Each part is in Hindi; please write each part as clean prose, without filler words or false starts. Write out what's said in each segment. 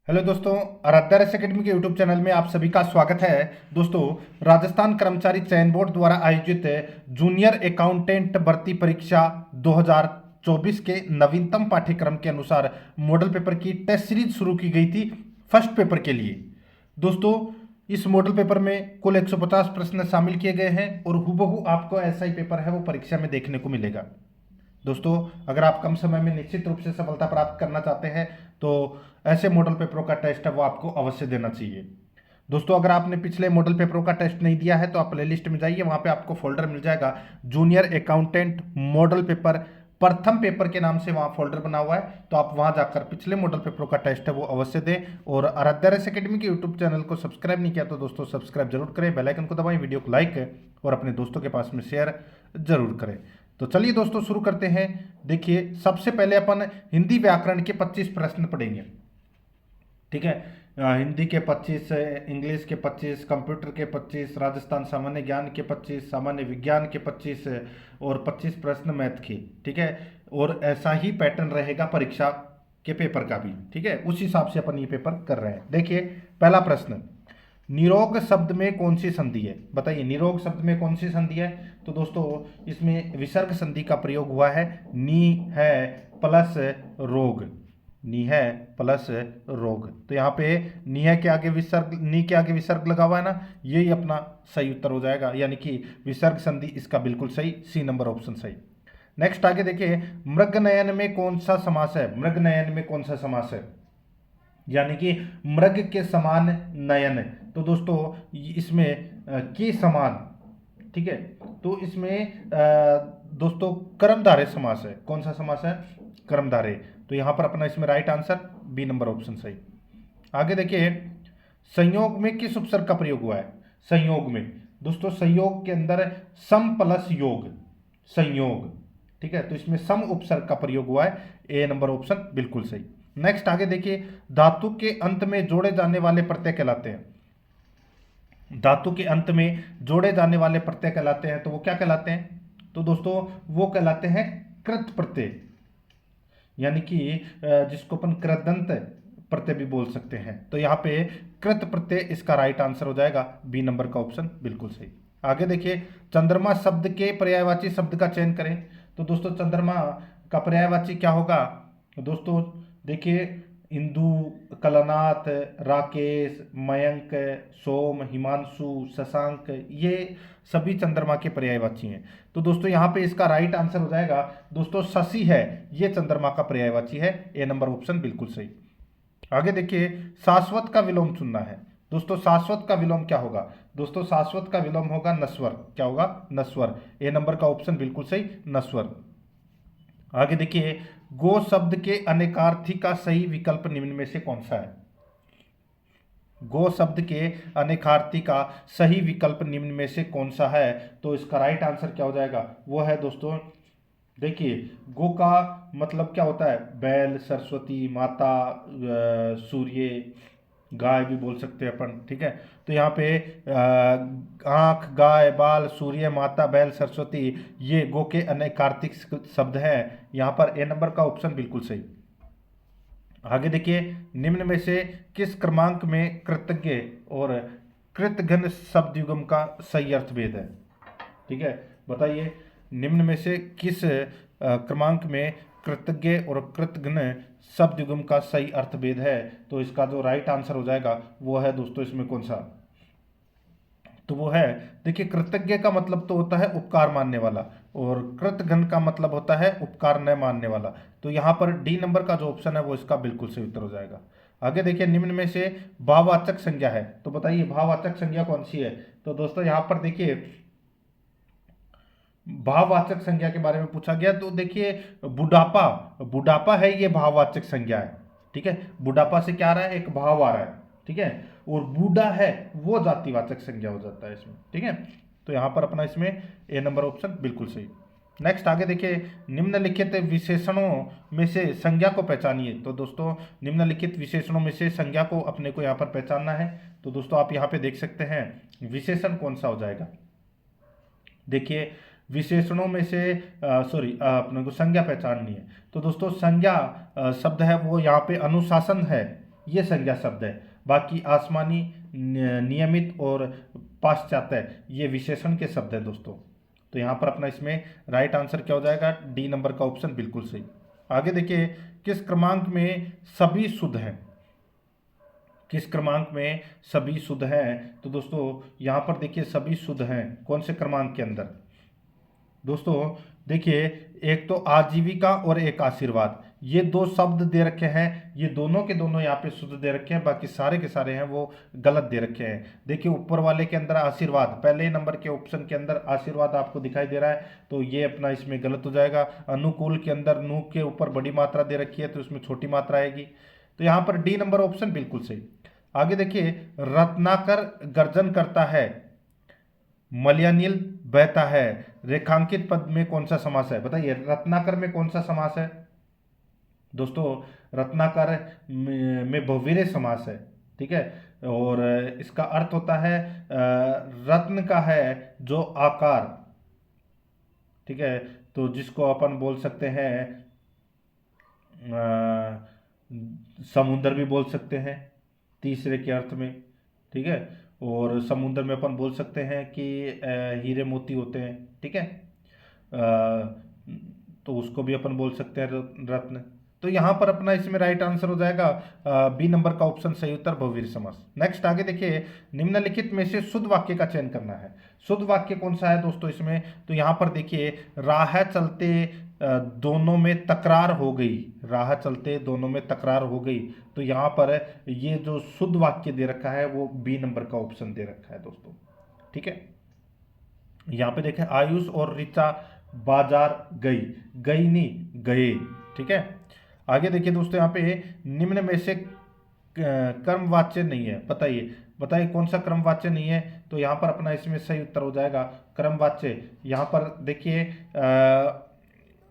हेलो दोस्तों, आराध्या रेस एकेडमी के यूट्यूब चैनल में आप सभी का स्वागत है। दोस्तों, राजस्थान कर्मचारी चयन बोर्ड द्वारा आयोजित जूनियर अकाउंटेंट भर्ती परीक्षा 2024 के नवीनतम पाठ्यक्रम के अनुसार मॉडल पेपर की टेस्ट सीरीज शुरू की गई थी फर्स्ट पेपर के लिए। दोस्तों, इस मॉडल पेपर में कुल 150 प्रश्न शामिल किए गए हैं और हूबहू आपको ऐसा ही पेपर है वो परीक्षा में देखने को मिलेगा। दोस्तों, अगर आप कम समय में निश्चित रूप से सफलता प्राप्त करना चाहते हैं तो ऐसे मॉडल पेपरों का टेस्ट है वो आपको अवश्य देना चाहिए। दोस्तों, अगर आपने पिछले मॉडल पेपरों का टेस्ट नहीं दिया है तो आप प्लेलिस्ट में जाइए, वहां पे आपको फोल्डर मिल जाएगा जूनियर अकाउंटेंट मॉडल पेपर प्रथम पेपर के नाम से वहां फोल्डर बना हुआ है। तो आप वहां जाकर पिछले मॉडल पेपरों का टेस्ट है वो अवश्य दें। और आराध्या रेस एकेडमी के यूट्यूब चैनल को सब्सक्राइब नहीं किया तो दोस्तों सब्सक्राइब जरूर करें, बेल आइकन को दबाएं, वीडियो को लाइक करें और अपने दोस्तों के पास में शेयर जरूर करें। तो चलिए दोस्तों शुरू करते हैं। देखिए, सबसे पहले अपन हिंदी व्याकरण के 25 प्रश्न पढ़ेंगे। ठीक है, हिंदी के 25, इंग्लिश के 25, कंप्यूटर के 25, राजस्थान सामान्य ज्ञान के 25, सामान्य विज्ञान के 25 और 25 प्रश्न मैथ के। ठीक है, और ऐसा ही पैटर्न रहेगा परीक्षा के पेपर का भी। ठीक है, उस हिसाब से अपन ये पेपर कर रहे हैं। देखिए, पहला प्रश्न, निरोग शब्द में कौन सी संधि है? बताइए, निरोग शब्द में कौन सी संधि है? तो दोस्तों, इसमें विसर्ग संधि का प्रयोग हुआ है। नी है प्लस रोग, नी है प्लस रोग। तो यहाँ पे नी है के आगे विसर्ग, नी के आगे विसर्ग लगा हुआ है ना, यही अपना सही उत्तर हो जाएगा, यानी कि विसर्ग संधि इसका बिल्कुल सही, सी नंबर ऑप्शन सही। नेक्स्ट आगे देखिए, मृगनयन में कौन सा समास है? मृगनयन में कौन सा समास है? यानी कि मृग के समान नयन। तो दोस्तों, इसमें के समान, ठीक है, तो इसमें दोस्तों कर्मधारय समास है। कौन सा समास है? कर्मधारय। तो यहां पर अपना इसमें right answer B number option सही। आगे देखिए, संयोग में किस उपसर्ग का प्रयोग हुआ है? संयोग में दोस्तों, संयोग के अंदर सम प्लस योग, संयोग। ठीक है, तो इसमें सम उपसर्ग का प्रयोग हुआ है, ए नंबर ऑप्शन बिल्कुल सही। नेक्स्ट आगे देखिए, धातु के अंत में जोड़े जाने वाले प्रत्यय कहलाते हैं। धातु के अंत में जोड़े जाने वाले प्रत्यय कहलाते हैं, तो वो क्या कहलाते हैं? तो दोस्तों, वो कहलाते हैं कृत प्रत्यय, यानी कि जिसको अपन कृदंत प्रत्यय भी बोल सकते हैं। तो यहाँ पे कृत प्रत्यय इसका राइट आंसर हो जाएगा, बी नंबर का ऑप्शन बिल्कुल सही। आगे देखिए, चंद्रमा शब्द के पर्यायवाची शब्द का चयन करें। तो दोस्तों, चंद्रमा का पर्यायवाची क्या होगा? दोस्तों देखिए, इंदु, कलानाथ, राकेश, मयंक, सोम, हिमांशु, शशांक, ये सभी चंद्रमा के पर्यायवाची हैं। तो दोस्तों, यहाँ पे इसका राइट आंसर हो जाएगा दोस्तों शशि है, ये चंद्रमा का पर्यायवाची है, ए नंबर ऑप्शन बिल्कुल सही। आगे देखिए, शाश्वत का विलोम चुनना है। दोस्तों, शाश्वत का विलोम क्या होगा? दोस्तों, शाश्वत का विलोम होगा नस्वर। क्या होगा? नस्वर, ए नंबर का ऑप्शन बिल्कुल सही, नस्वर। आगे देखिए, गो शब्द के अनेकार्थी का सही विकल्प निम्न में से कौन सा है? गो शब्द के अनेकार्थी का सही विकल्प निम्न में से कौन सा है? तो इसका राइट आंसर क्या हो जाएगा? वो है दोस्तों, देखिए, गो का मतलब क्या होता है? बैल, सरस्वती माता, सूर्य, गाय भी बोल सकते हैं अपन। ठीक है, तो यहाँ पे आंख, गाय, बाल, सूर्य, माता, बैल, सरस्वती, ये गो के अनेकार्थिक शब्द हैं। यहाँ पर ए नंबर का ऑप्शन बिल्कुल सही। आगे देखिए, निम्न में से किस क्रमांक में कृतज्ञ और कृतघ्न शब्द युग्म का सही अर्थ भेद है? ठीक है, बताइए, निम्न में से किस क्रमांक में कृतज्ञ और कृतघ्न शब्द युग्म का सही अर्थ भेद है? तो इसका जो राइट आंसर हो जाएगा वो है दोस्तों, इसमें कौन सा? तो वो है, देखिए, कृतज्ञ का मतलब तो होता है उपकार मानने वाला और कृतघ्न का मतलब होता है उपकार न मानने वाला। तो यहाँ पर डी नंबर का जो ऑप्शन है वो इसका बिल्कुल सही उत्तर हो जाएगा। आगे देखिए, निम्न में से भाववाचक संज्ञा है, तो बताइए भाववाचक संज्ञा कौन सी है? तो दोस्तों, यहाँ पर देखिए, भाववाचक संज्ञा के बारे में पूछा गया, तो देखिए, बुढ़ापा, बुढ़ापा है ये भाववाचक संज्ञा है। ठीक है, बुढ़ापा से क्या आ रहा है? एक भाव आ रहा है। ठीक है, और बूढ़ा है वो जातिवाचक संज्ञा हो जाता है इसमें। ठीक है, तो यहां पर अपना इसमें ए नंबर ऑप्शन बिल्कुल सही। नेक्स्ट आगे देखिए, निम्नलिखित विशेषणों में से संज्ञा को पहचानिए। तो दोस्तों, निम्नलिखित विशेषणों में से संज्ञा को अपने को यहाँ पर पहचानना है। तो दोस्तों, आप यहाँ पे देख सकते हैं विशेषण कौन सा हो जाएगा। देखिए, विशेषणों में से सॉरी, अपने को संज्ञा पहचाननी है। तो दोस्तों, संज्ञा शब्द है वो यहाँ पे अनुशासन है, ये संज्ञा शब्द है। बाकी आसमानी, नियमित और पाश्चात्य ये विशेषण के शब्द है दोस्तों। तो यहाँ पर अपना इसमें राइट आंसर क्या हो जाएगा, डी नंबर का ऑप्शन बिल्कुल सही। आगे देखिए, किस क्रमांक में सभी शुद्ध हैं, किस क्रमांक में सभी शुद्ध हैं। तो दोस्तों यहाँ पर देखिए सभी शुद्ध हैं कौन से क्रमांक के अंदर। दोस्तों देखिए, एक तो आजीविका और एक आशीर्वाद, ये दो शब्द दे रखे हैं, ये दोनों के दोनों यहाँ पे शुद्ध दे रखे हैं, बाकी सारे के सारे हैं वो गलत दे रखे हैं। देखिए ऊपर वाले के अंदर आशीर्वाद, पहले नंबर के ऑप्शन के अंदर आशीर्वाद आपको दिखाई दे रहा है, तो ये अपना इसमें गलत हो जाएगा। अनुकूल के अंदर नू के ऊपर बड़ी मात्रा दे रखी है, तो इसमें छोटी मात्रा आएगी, तो यहाँ पर डी नंबर ऑप्शन बिल्कुल सही। आगे देखिए, रत्नाकर गर्जन करता है, मलयानिल बहता है, रेखांकित पद में कौन सा समास है, बताइए रत्नाकर में कौन सा समास है। दोस्तों रत्नाकर में बहुवीर्य समास है, ठीक है, और इसका अर्थ होता है रत्न का है जो आकार, ठीक है, तो जिसको अपन बोल सकते हैं समुंदर भी बोल सकते हैं तीसरे के अर्थ में, ठीक है, और समुंदर में अपन बोल सकते हैं कि हीरे मोती होते हैं, ठीक है, तो उसको भी अपन बोल सकते हैं रत्न। तो यहाँ पर अपना इसमें राइट आंसर हो जाएगा बी नंबर का ऑप्शन सही उत्तर, बहुवीर्य समास। नेक्स्ट आगे देखिए, निम्नलिखित में से शुद्ध वाक्य का चयन करना है। शुद्ध वाक्य कौन सा है दोस्तों इसमें, तो यहाँ पर देखिए, राह चलते दोनों में तकरार हो गई, राह चलते दोनों में तकरार हो गई, तो यहाँ पर ये जो शुद्ध वाक्य दे रखा है वो बी नंबर का ऑप्शन दे रखा है दोस्तों, ठीक है। यहाँ पे देखें, आयुष और ऋचा बाजार गई, गई नहीं गए, ठीक है। आगे देखिए दोस्तों, यहाँ पे निम्न में से कर्मवाच्य नहीं है, बताइए बताइए कौन सा क्रमवाच्य नहीं है। तो यहाँ पर अपना इसमें सही उत्तर हो जाएगा क्रमवाच्य। यहाँ पर देखिए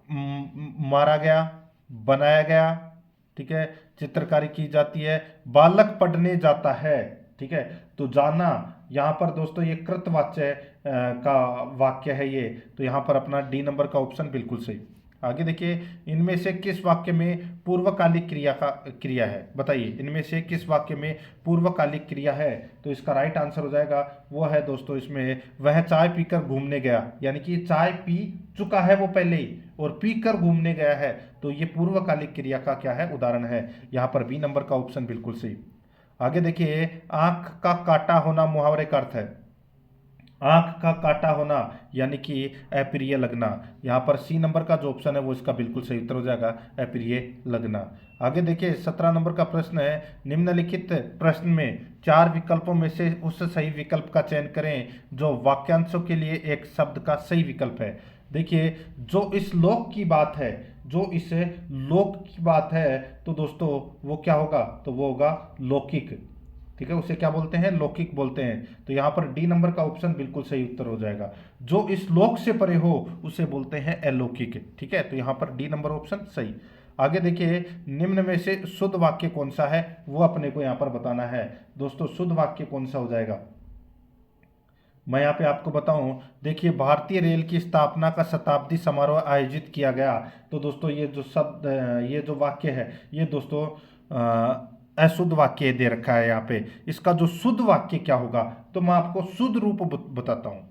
मारा गया, बनाया गया, ठीक है, चित्रकारी की जाती है, बालक पढ़ने जाता है, ठीक है, तो जाना यहाँ पर दोस्तों ये कृतवाच्य का वाक्य है ये, तो यहाँ पर अपना डी नंबर का ऑप्शन बिल्कुल सही। आगे देखिए, इनमें से किस वाक्य में पूर्वकालिक क्रिया है, बताइए इनमें से किस वाक्य में पूर्वकालिक क्रिया है। तो इसका राइट आंसर हो जाएगा वो है दोस्तों इसमें, वह चाय पीकर घूमने गया, यानी कि चाय पी चुका है वो पहले ही और पीकर घूमने गया है, तो ये पूर्वकालिक क्रिया का क्या है, उदाहरण है। यहाँ पर बी नंबर का ऑप्शन बिल्कुल सही। आगे देखिए, आंख का काटा होना मुहावरे का अर्थ है, आंख का काटा होना यानी कि अप्रिय लगना, यहाँ पर सी नंबर का जो ऑप्शन है वो इसका बिल्कुल सही उत्तर हो जाएगा, अप्रिय लगना। आगे देखिए 17 नंबर का प्रश्न है, निम्नलिखित प्रश्न में 4 विकल्पों में से उस सही विकल्प का चयन करें जो वाक्यांशों के लिए एक शब्द का सही विकल्प है। देखिए जो इस लोक की बात है, जो इस लोक की बात है, तो दोस्तों वो क्या होगा, तो वो होगा लौकिक, ठीक है, उसे क्या बोलते हैं, लौकिक बोलते हैं। तो यहाँ पर डी नंबर का ऑप्शन बिल्कुल सही उत्तर हो जाएगा, जो इस लोक से परे हो उसे बोलते हैं अलौकिक, ठीक है, तो यहाँ पर डी नंबर ऑप्शन सही। आगे देखिए, निम्न में से शुद्ध वाक्य कौन सा है वो अपने को यहाँ पर बताना है। दोस्तों शुद्ध वाक्य कौन सा हो जाएगा, मैं यहाँ पे आपको बताऊं, देखिए भारतीय रेल की स्थापना का शताब्दी समारोह आयोजित किया गया, तो दोस्तों ये जो शब्द, ये जो वाक्य है ये दोस्तों अशुद्ध वाक्य दे रखा है यहाँ पे। इसका जो शुद्ध वाक्य क्या होगा, तो मैं आपको शुद्ध रूप बताता हूँ।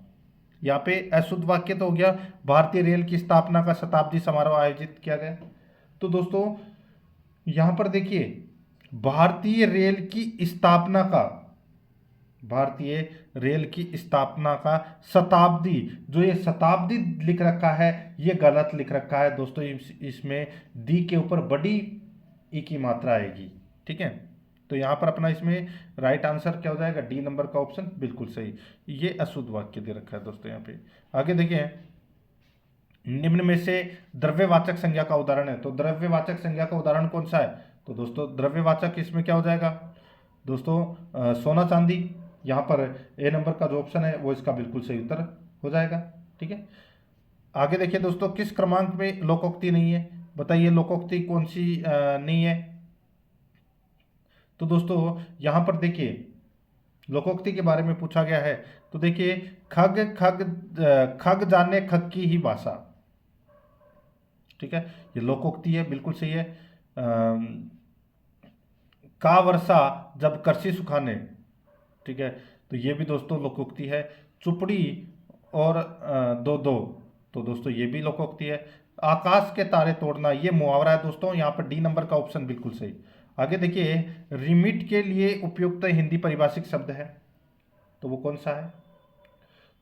यहाँ पे अशुद्ध वाक्य तो हो गया, भारतीय रेल की स्थापना का शताब्दी समारोह आयोजित किया गया, तो दोस्तों यहाँ पर देखिए भारतीय रेल की स्थापना का, भारतीय रेल की स्थापना का शताब्दी, जो ये शताब्दी लिख रखा है ये गलत लिख रखा है दोस्तों, इसमें दी के ऊपर बड़ी ई की मात्रा आएगी, ठीक है, तो यहाँ पर अपना इसमें राइट आंसर क्या हो जाएगा, डी नंबर का ऑप्शन बिल्कुल सही। ये अशुद्ध वाक्य दे रखा है दोस्तों यहाँ पे। आगे देखिए, निम्न में से द्रव्यवाचक संज्ञा का उदाहरण है, तो द्रव्यवाचक संज्ञा का उदाहरण कौन सा है, तो दोस्तों द्रव्यवाचक इसमें क्या हो जाएगा दोस्तों, सोना चांदी, यहाँ पर ए नंबर का जो ऑप्शन है वो इसका बिल्कुल सही उत्तर हो जाएगा, ठीक है। आगे देखिए दोस्तों, किस क्रमांक में लोकोक्ति नहीं है, बताइए लोकोक्ति कौन सी नहीं है। तो दोस्तों यहाँ पर देखिए लोकोक्ति के बारे में पूछा गया है, तो देखिए खग खग खग जाने खग की ही भाषा, ठीक है, ये लोकोक्ति है, बिल्कुल सही है। का वर्षा जब करसी सुखाने, ठीक है। तो ये भी दोस्तों लोकोक्ति है। चुपड़ी और दो दो, तो दोस्तों ये भी लोकोक्ति है। आकाश के तारे तोड़ना, ये मुहावरा है दोस्तों, यहाँ पर डी नंबर का ऑप्शन बिल्कुल सही। आगे देखिए, रिमिट के लिए उपयुक्त हिंदी पारिभाषिक शब्द है, तो वो कौन सा है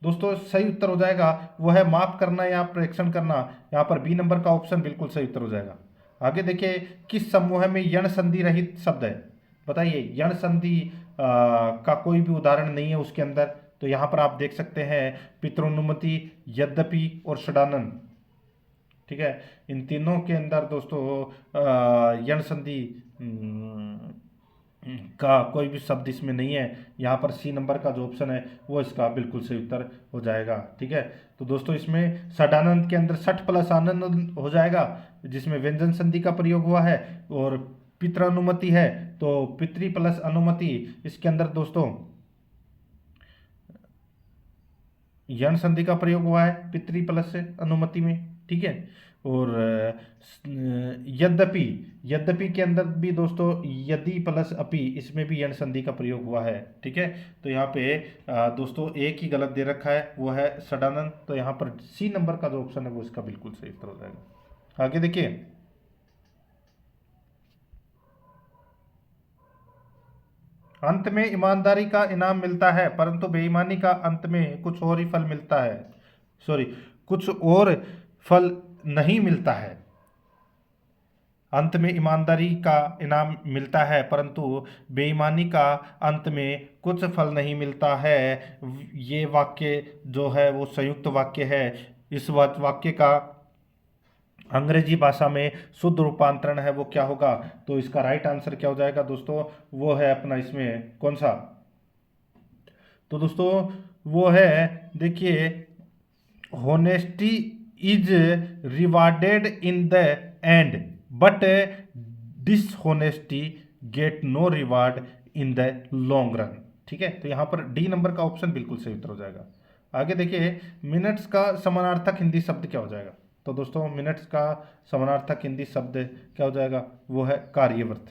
दोस्तों? सही उत्तर हो जाएगा वो है माप करना या प्रेक्षण करना। यहाँ पर बी नंबर का ऑप्शन बिल्कुल सही उत्तर हो जाएगा। आगे देखिए, किस समूह में यण संधि रहित शब्द है? बताइए, यण संधि का कोई भी उदाहरण नहीं है उसके अंदर। तो यहाँ पर आप देख सकते हैं पितृनुमति, यद्यपि और षडानन, ठीक है। इन तीनों के अंदर दोस्तों यण संधि का कोई भी शब्द इसमें नहीं है। यहाँ पर सी नंबर का जो ऑप्शन है वो इसका बिल्कुल सही उत्तर हो जाएगा, ठीक है। तो दोस्तों इसमें षडानंद के अंदर सठ प्लस आनंद हो जाएगा, जिसमें व्यंजन संधि का प्रयोग हुआ है। और पितृनुमति है तो पितृ प्लस अनुमति, इसके अंदर दोस्तों यण संधि का प्रयोग हुआ है पितृ प्लस अनुमति में, ठीक है। और यद्यपि, यद्यपि के अंदर भी दोस्तों यदि प्लस अपि, इसमें भी यण संधि का प्रयोग हुआ है, ठीक है। तो यहाँ पे दोस्तों एक ही गलत दे रखा है, वो है षडानंद। तो यहाँ पर सी नंबर का जो ऑप्शन है वो इसका बिल्कुल सही उत्तर हो जाएगा। आगे देखिए, अंत में ईमानदारी का इनाम मिलता है परंतु बेईमानी का अंत में कुछ और ही फल मिलता है, सॉरी, कुछ और फल नहीं मिलता है। अंत में ईमानदारी का इनाम मिलता है परंतु बेईमानी का अंत में कुछ फल नहीं मिलता है। ये वाक्य जो है वो संयुक्त वाक्य है। इस वाक्य का अंग्रेजी भाषा में शुद्ध रूपांतरण है वो क्या होगा? तो इसका राइट आंसर क्या हो जाएगा दोस्तों? वो है अपना इसमें कौन सा? तो दोस्तों वो है, देखिए, honesty is rewarded in the end but dishonesty get no reward in the long run, ठीक है। तो यहाँ पर डी नंबर का ऑप्शन बिल्कुल सही उत्तर हो जाएगा। आगे देखिए, मिनट्स का समानार्थक हिंदी शब्द क्या हो जाएगा? तो दोस्तों मिनट्स का समानार्थक हिंदी शब्द क्या हो जाएगा? वो है कार्यव्रत।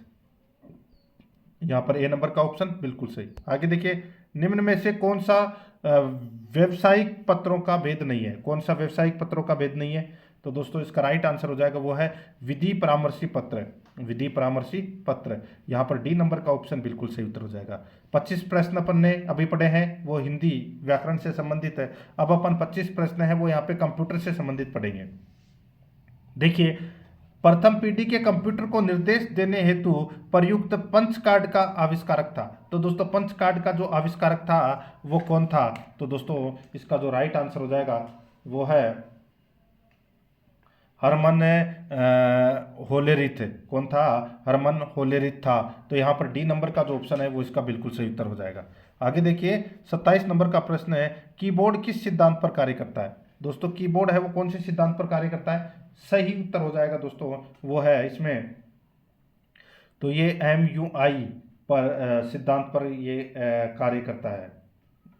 यहाँ पर ए नंबर का ऑप्शन बिल्कुल सही। आगे देखिए, निम्न में से कौन सा व्यवसायिक पत्रों का भेद नहीं है? कौन सा व्यवसायिक पत्रों का भेद नहीं है? तो दोस्तों इसका राइट आंसर हो जाएगा वो है विधि परामर्शी पत्र, विधि परामर्शी पत्र। यहाँ पर डी नंबर का ऑप्शन बिल्कुल सही उत्तर हो जाएगा। 25 प्रश्न अपन ने अभी पढ़े हैं वो हिंदी व्याकरण से संबंधित है। अब अपन 25 प्रश्न है वो यहाँ पे कंप्यूटर से संबंधित पढ़ेंगे। देखिए, प्रथम पीढ़ी के कंप्यूटर को निर्देश देने हेतु प्रयुक्त पंच कार्ड का आविष्कारक था। तो दोस्तों पंच कार्ड का जो आविष्कारक था वो कौन था? तो दोस्तों इसका जो राइट आंसर हो जाएगा वो है हरमन होलेरिथ। कौन था? हरमन होलेरिथ था। तो यहाँ पर डी नंबर का जो ऑप्शन है वो इसका बिल्कुल सही उत्तर हो जाएगा। आगे देखिए, 27 नंबर का प्रश्न है, कीबोर्ड किस सिद्धांत पर कार्य करता है? दोस्तों कीबोर्ड है वो कौन से सिद्धांत पर कार्य करता है? सही उत्तर हो जाएगा दोस्तों वो है इसमें, तो ये MUI पर सिद्धांत पर ये कार्य करता है।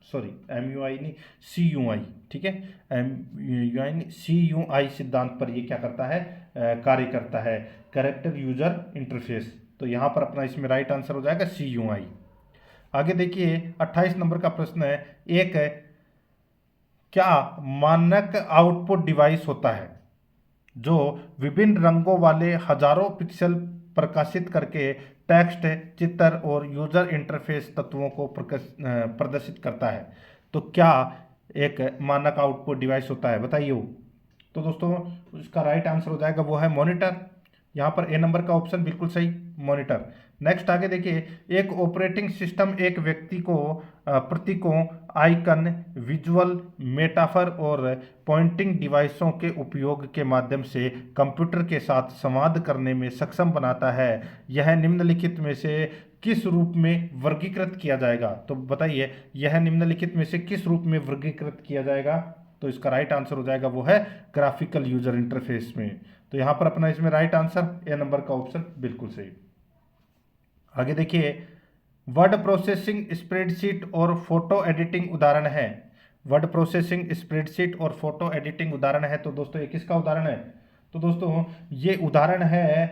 सॉरी, MUI नहीं, CUI, ठीक है। MUI नहीं, CUI सिद्धांत पर ये क्या करता है? कार्य करता है, कैरेक्टर यूजर इंटरफेस। तो यहाँ पर अपना इसमें राइट आंसर हो जाएगा CUI। आगे देखिए, 28 नंबर का प्रश्न है, एक क्या मानक आउटपुट डिवाइस होता है जो विभिन्न रंगों वाले हजारों पिक्सल प्रकाशित करके टेक्स्ट, चित्र और यूजर इंटरफेस तत्वों को प्रदर्शित करता है? तो क्या एक मानक आउटपुट डिवाइस होता है? बताइए वो। तो दोस्तों उसका राइट आंसर हो जाएगा वो है मॉनिटर। यहाँ पर ए नंबर का ऑप्शन बिल्कुल सही, मॉनिटर। नेक्स्ट आगे देखिए, एक ऑपरेटिंग सिस्टम एक व्यक्ति को प्रतीकों, आइकन, विजुअल, मेटाफर और पॉइंटिंग डिवाइसों के उपयोग के माध्यम से कंप्यूटर के साथ संवाद करने में सक्षम बनाता है। यह निम्नलिखित में से किस रूप में वर्गीकृत किया जाएगा? तो बताइए, यह निम्नलिखित में से किस रूप में वर्गीकृत किया जाएगा? तो इसका राइट आंसर हो जाएगा वो है ग्राफिकल यूजर इंटरफेस में। तो यहाँ पर अपना इसमें राइट आंसर ए नंबर का ऑप्शन बिल्कुल सही। आगे देखिए, वर्ड प्रोसेसिंग स्प्रेडशीट और फोटो एडिटिंग उदाहरण है। वर्ड प्रोसेसिंग स्प्रेडशीट और फोटो एडिटिंग उदाहरण है। तो दोस्तों ये किसका उदाहरण है? तो दोस्तों ये उदाहरण है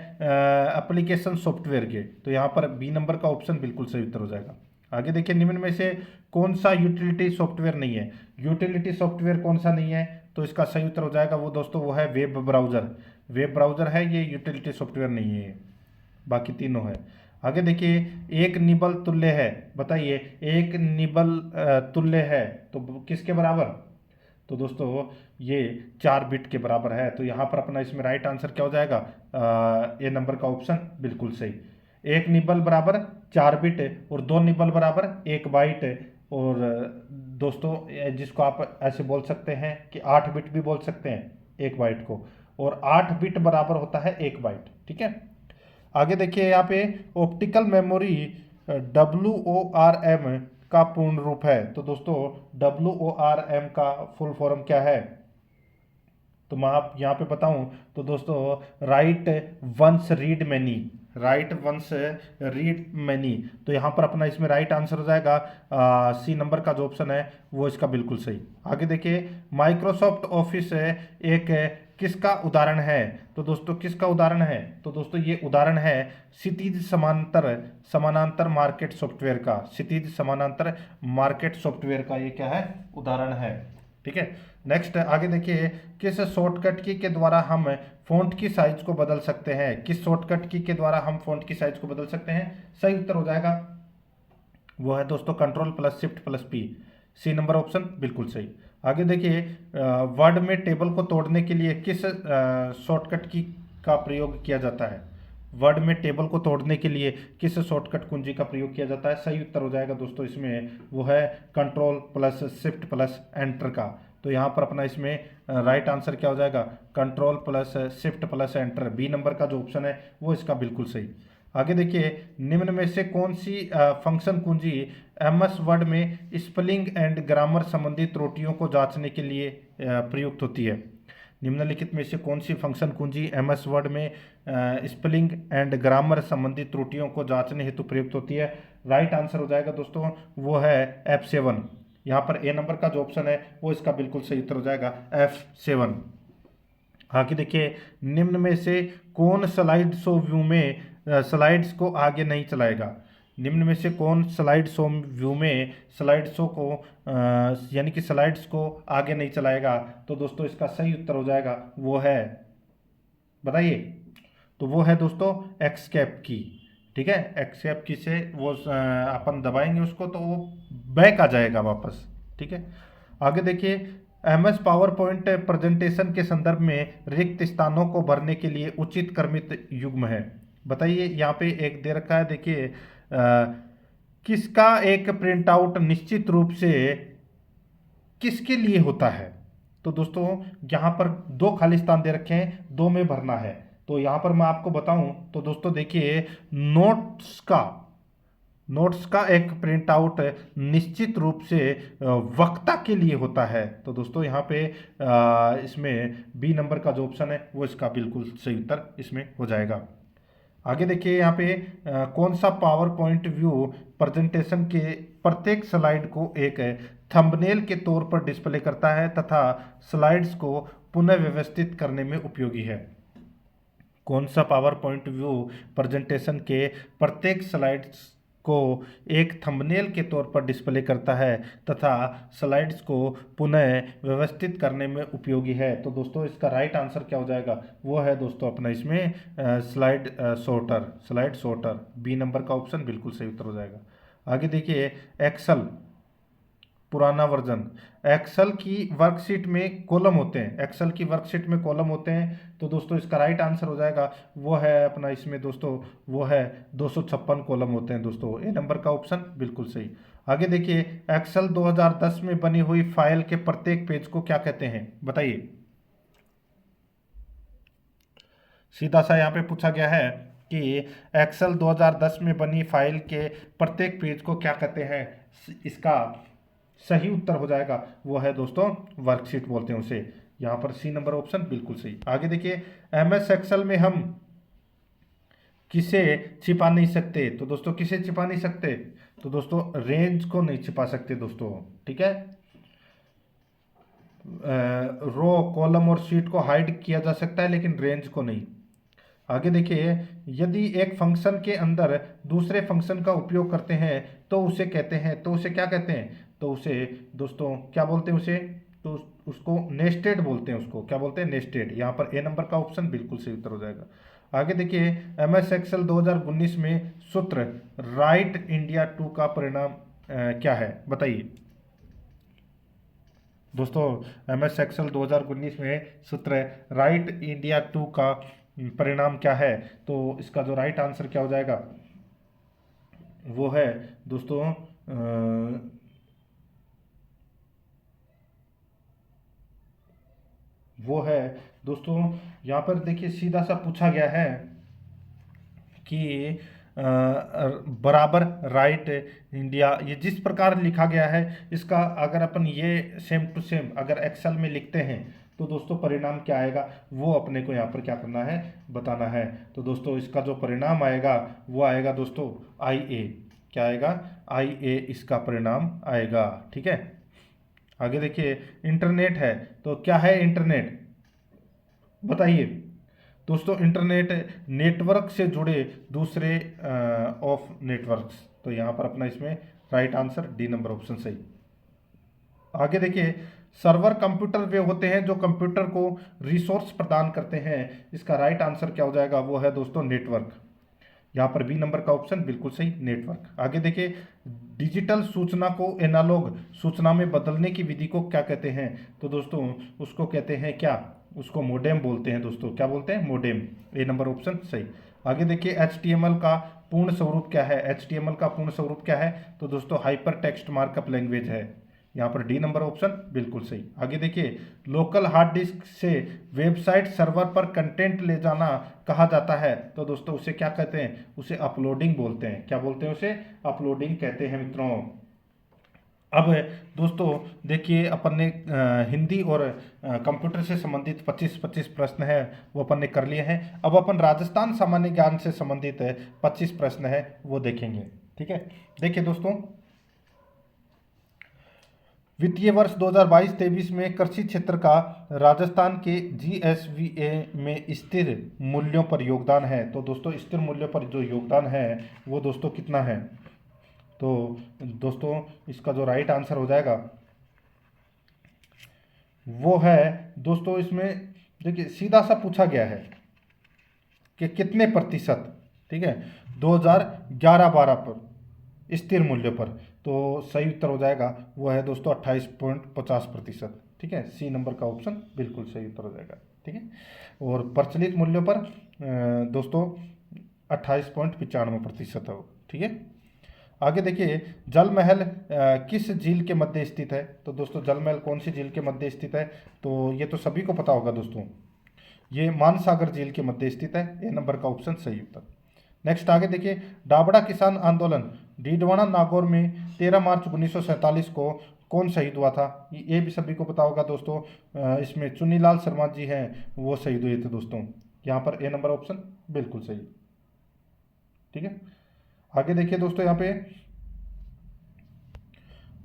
एप्लीकेशन सॉफ्टवेयर के, तो यहाँ पर बी नंबर का ऑप्शन बिल्कुल सही उत्तर हो जाएगा। आगे देखिए, निम्न में से कौन सा यूटिलिटी सॉफ्टवेयर नहीं है? यूटिलिटी सॉफ्टवेयर कौन सा नहीं है? तो इसका सही उत्तर हो जाएगा वो दोस्तों, वो है वेब ब्राउज़र। वेब ब्राउज़र है, ये यूटिलिटी सॉफ्टवेयर नहीं है, बाकी तीनों है। आगे देखिए, एक निबल तुल्य है, बताइए एक निबल तुल्य है तो किसके बराबर? तो दोस्तों ये 4 बिट के बराबर है, तो यहाँ पर अपना इसमें राइट आंसर क्या हो जाएगा? ए नंबर का ऑप्शन बिल्कुल सही। एक निबल बराबर 4 बिट और 2 निबल बराबर 1 बाइट। और दोस्तों जिसको आप ऐसे बोल सकते हैं कि 8 बिट भी बोल सकते हैं 1 बाइट को, और 8 बिट बराबर होता है 1 बाइट, ठीक है। आगे देखिए यहाँ पे ऑप्टिकल मेमोरी WORM का पूर्ण रूप है, तो दोस्तों WORM का फुल फॉर्म क्या है? तो मैं आप यहाँ पे बताऊं तो दोस्तों write once read many, write once read many. तो यहाँ पर अपना इसमें राइट आंसर हो जाएगा सी नंबर का जो ऑप्शन है वो इसका बिल्कुल सही। आगे देखिए, माइक्रोसॉफ्ट ऑफिस एक किसका उदाहरण है? तो दोस्तों किसका उदाहरण है? तो दोस्तों ये उदाहरण है क्षितिज समांतर समानांतर मार्केट सॉफ्टवेयर का। क्षितिज समानांतर मार्केट सॉफ्टवेयर का ये क्या है? उदाहरण है, ठीक है। नेक्स्ट आगे देखिए, किस शॉर्टकट की के द्वारा हम फॉन्ट की साइज को बदल सकते हैं? किस शॉर्टकट की के द्वारा हम फॉन्ट की साइज को बदल सकते हैं? सही उत्तर हो जाएगा वो है दोस्तों Ctrl+Shift+P, सी नंबर ऑप्शन बिल्कुल सही। आगे देखिए, वर्ड में टेबल को तोड़ने के लिए किस शॉर्टकट की का प्रयोग किया जाता है? वर्ड में टेबल को तोड़ने के लिए किस शॉर्टकट कुंजी का प्रयोग किया जाता है? सही उत्तर हो जाएगा दोस्तों इसमें वो है Ctrl+Shift+Enter का। तो यहाँ पर अपना इसमें राइट आंसर क्या हो जाएगा? Ctrl+Shift+Enter, बी नंबर का जो ऑप्शन है वो इसका बिल्कुल सही। आगे देखिए, निम्न में से कौन सी फंक्शन कुंजी MS वर्ड में स्पेलिंग एंड ग्रामर संबंधी त्रुटियों को जांचने के लिए प्रयुक्त होती है? निम्नलिखित में से कौन सी फंक्शन कुंजी MS वर्ड में स्पेलिंग एंड ग्रामर संबंधी त्रुटियों को जांचने हेतु प्रयुक्त होती है? राइट आंसर हो जाएगा दोस्तों वो है F7। यहाँ पर ए नंबर का जो ऑप्शन है वो इसका बिल्कुल सही उत्तर हो जाएगा F7। आगे देखिए, निम्न में से कौन स्लाइड शो व्यू में स्लाइड्स को आगे नहीं चलाएगा? निम्न में से कौन स्लाइड शो व्यू में स्लाइड शो को यानी कि स्लाइड्स को आगे नहीं चलाएगा? तो दोस्तों इसका सही उत्तर हो जाएगा वो है, बताइए, तो वो है दोस्तों एक्सकेप की, ठीक है। एक्सकेप की से वो अपन दबाएंगे उसको तो वो बैक आ जाएगा वापस, ठीक है। आगे देखिए, MS पावर पॉइंट प्रेजेंटेशन के संदर्भ में रिक्त स्थानों को भरने के लिए उचित क्रमित युग्म है, बताइए। यहाँ पे एक दे रखा है, देखिए किसका एक प्रिंट आउट निश्चित रूप से किसके लिए होता है? तो दोस्तों यहाँ पर 2 खाली स्थान दे रखे हैं, 2 में भरना है। तो यहाँ पर मैं आपको बताऊं तो दोस्तों देखिए, नोट्स का एक प्रिंट आउट निश्चित रूप से वक्ता के लिए होता है। तो दोस्तों यहाँ पे इसमें बी नंबर का जो ऑप्शन है वो इसका बिल्कुल सही उत्तर इसमें हो जाएगा। आगे देखिए, यहाँ पे कौन सा पावर पॉइंट व्यू प्रेजेंटेशन के प्रत्येक स्लाइड को एक थंबनेल के तौर पर डिस्प्ले करता है तथा स्लाइड्स को पुनः व्यवस्थित करने में उपयोगी है? कौन सा पावर पॉइंट व्यू प्रेजेंटेशन के प्रत्येक स्लाइड्स को एक थंबनेल के तौर पर डिस्प्ले करता है तथा स्लाइड्स को पुनः व्यवस्थित करने में उपयोगी है? तो दोस्तों इसका राइट आंसर क्या हो जाएगा? वो है दोस्तों अपना इसमें स्लाइड सॉर्टर, बी नंबर का ऑप्शन बिल्कुल सही उत्तर हो जाएगा। आगे देखिए, एक्सेल पुराना वर्जन, एक्सेल की वर्कशीट में कॉलम होते हैं, एक्सेल की वर्कशीट में कॉलम होते हैं। तो दोस्तों इसका राइट आंसर हो जाएगा वो है अपना इसमें दोस्तों वो है 256 कॉलम होते हैं दोस्तों, ए नंबर का ऑप्शन बिल्कुल सही। आगे देखिए, एक्सेल 2010 में बनी हुई फाइल के प्रत्येक पेज को क्या कहते हैं, बताइए। सीधा सा यहाँ पे पूछा गया है कि एक्सेल 2010 में बनी फाइल के प्रत्येक पेज को क्या कहते हैं? इसका सही उत्तर हो जाएगा वो है दोस्तों वर्कशीट बोलते हैं उसे। यहाँ पर सी नंबर ऑप्शन बिल्कुल सही। आगे देखिए, MS एक्सेल में हम किसे छिपा नहीं सकते? तो दोस्तों किसे छिपा नहीं सकते? तो दोस्तों रेंज को नहीं छिपा सकते दोस्तों, ठीक है। रो कॉलम और शीट को हाइड किया जा सकता है लेकिन रेंज को नहीं। आगे देखिए, यदि एक फंक्शन के अंदर दूसरे फंक्शन का उपयोग करते हैं तो उसे कहते हैं, तो उसे क्या कहते हैं, तो उसे दोस्तों क्या बोलते हैं उसे, तो उसको नेस्टेड बोलते हैं। उसको क्या बोलते हैं, नेस्टेड। यहाँ पर ए नंबर का ऑप्शन बिल्कुल सही उत्तर हो जाएगा। आगे देखिए, एम एस एक्सेल 2019 में सूत्र राइट इंडिया 2 का परिणाम क्या है, बताइए दोस्तों। एम एस एक्सेल 2019 में सूत्र राइट इंडिया 2 का परिणाम क्या है, तो इसका जो राइट आंसर क्या हो जाएगा वो है दोस्तों वो है दोस्तों, यहाँ पर देखिए सीधा सा पूछा गया है कि बराबर राइट इंडिया, ये जिस प्रकार लिखा गया है इसका अगर अपन ये सेम टू सेम अगर एक्सेल में लिखते हैं तो दोस्तों परिणाम क्या आएगा वो अपने को यहाँ पर क्या करना है, बताना है। तो दोस्तों इसका जो परिणाम आएगा वो आएगा दोस्तों आई ए। क्या आएगा, आई ए इसका परिणाम आएगा। ठीक है, आगे देखिए, इंटरनेट है तो क्या है इंटरनेट, बताइए दोस्तों। इंटरनेट नेटवर्क से जुड़े दूसरे ऑफ नेटवर्क्स, तो यहाँ पर अपना इसमें right answer D number option सही। आगे देखिए, सर्वर कंप्यूटर वे होते हैं जो कंप्यूटर को रिसोर्स प्रदान करते हैं, इसका राइट आंसर क्या हो जाएगा, वो है दोस्तों नेटवर्क। यहाँ पर बी नंबर का ऑप्शन बिल्कुल सही, नेटवर्क। आगे देखिए, डिजिटल सूचना को एनालॉग सूचना में बदलने की विधि को क्या कहते हैं, तो दोस्तों उसको कहते हैं क्या, उसको मोडेम बोलते हैं दोस्तों। क्या बोलते हैं, मोडेम। ए नंबर ऑप्शन सही। आगे देखिए, HTML का पूर्ण स्वरूप क्या है, HTML का पूर्ण स्वरूप क्या है, तो दोस्तों हाइपर टेक्स्ट मार्कअप लैंग्वेज है। यहाँ पर डी नंबर ऑप्शन बिल्कुल सही। आगे देखिए, लोकल हार्ड डिस्क से वेबसाइट सर्वर पर कंटेंट ले जाना कहा जाता है, तो दोस्तों उसे क्या कहते हैं, उसे अपलोडिंग बोलते हैं। क्या बोलते हैं, उसे अपलोडिंग कहते हैं मित्रों। अब दोस्तों देखिए, अपन ने हिंदी और कंप्यूटर से संबंधित 25-25 प्रश्न है वो अपन ने कर लिए हैं। अब अपन राजस्थान सामान्य ज्ञान से संबंधित 25 प्रश्न है वो देखेंगे। ठीक है, देखिए दोस्तों, वित्तीय वर्ष 2022-23 में कृषि क्षेत्र का राजस्थान के GSVA में स्थिर मूल्यों पर योगदान है, तो दोस्तों स्थिर मूल्यों पर जो योगदान है वो दोस्तों कितना है, तो दोस्तों इसका जो राइट आंसर हो जाएगा वो है दोस्तों, इसमें देखिए सीधा सा पूछा गया है कि कितने प्रतिशत, ठीक है, 2011-12 पर स्थिर मूल्य पर, तो सही उत्तर हो जाएगा वो है दोस्तों 28.50%। ठीक है, सी नंबर का ऑप्शन बिल्कुल सही उत्तर हो जाएगा। ठीक है, और प्रचलित मूल्यों पर दोस्तों 28.95% है वो। ठीक है, आगे देखिए, जल महल किस झील के मध्य स्थित है, तो दोस्तों जल महल कौन सी झील के मध्य स्थित है, तो ये तो सभी को पता होगा दोस्तों, ये मानसागर झील के मध्य स्थित है। ए नंबर का ऑप्शन सही उत्तर। नेक्स्ट आगे देखिए, डाबड़ा किसान आंदोलन डीडवाना नागौर में 13 मार्च 1947 को कौन शहीद हुआ था, ये भी सभी को पता होगा दोस्तों। इसमें चुन्नीलाल शर्मा जी हैं वो शहीद हुए थे दोस्तों। यहाँ पर ए नंबर ऑप्शन बिल्कुल सही। ठीक है, आगे देखिए दोस्तों, यहाँ पे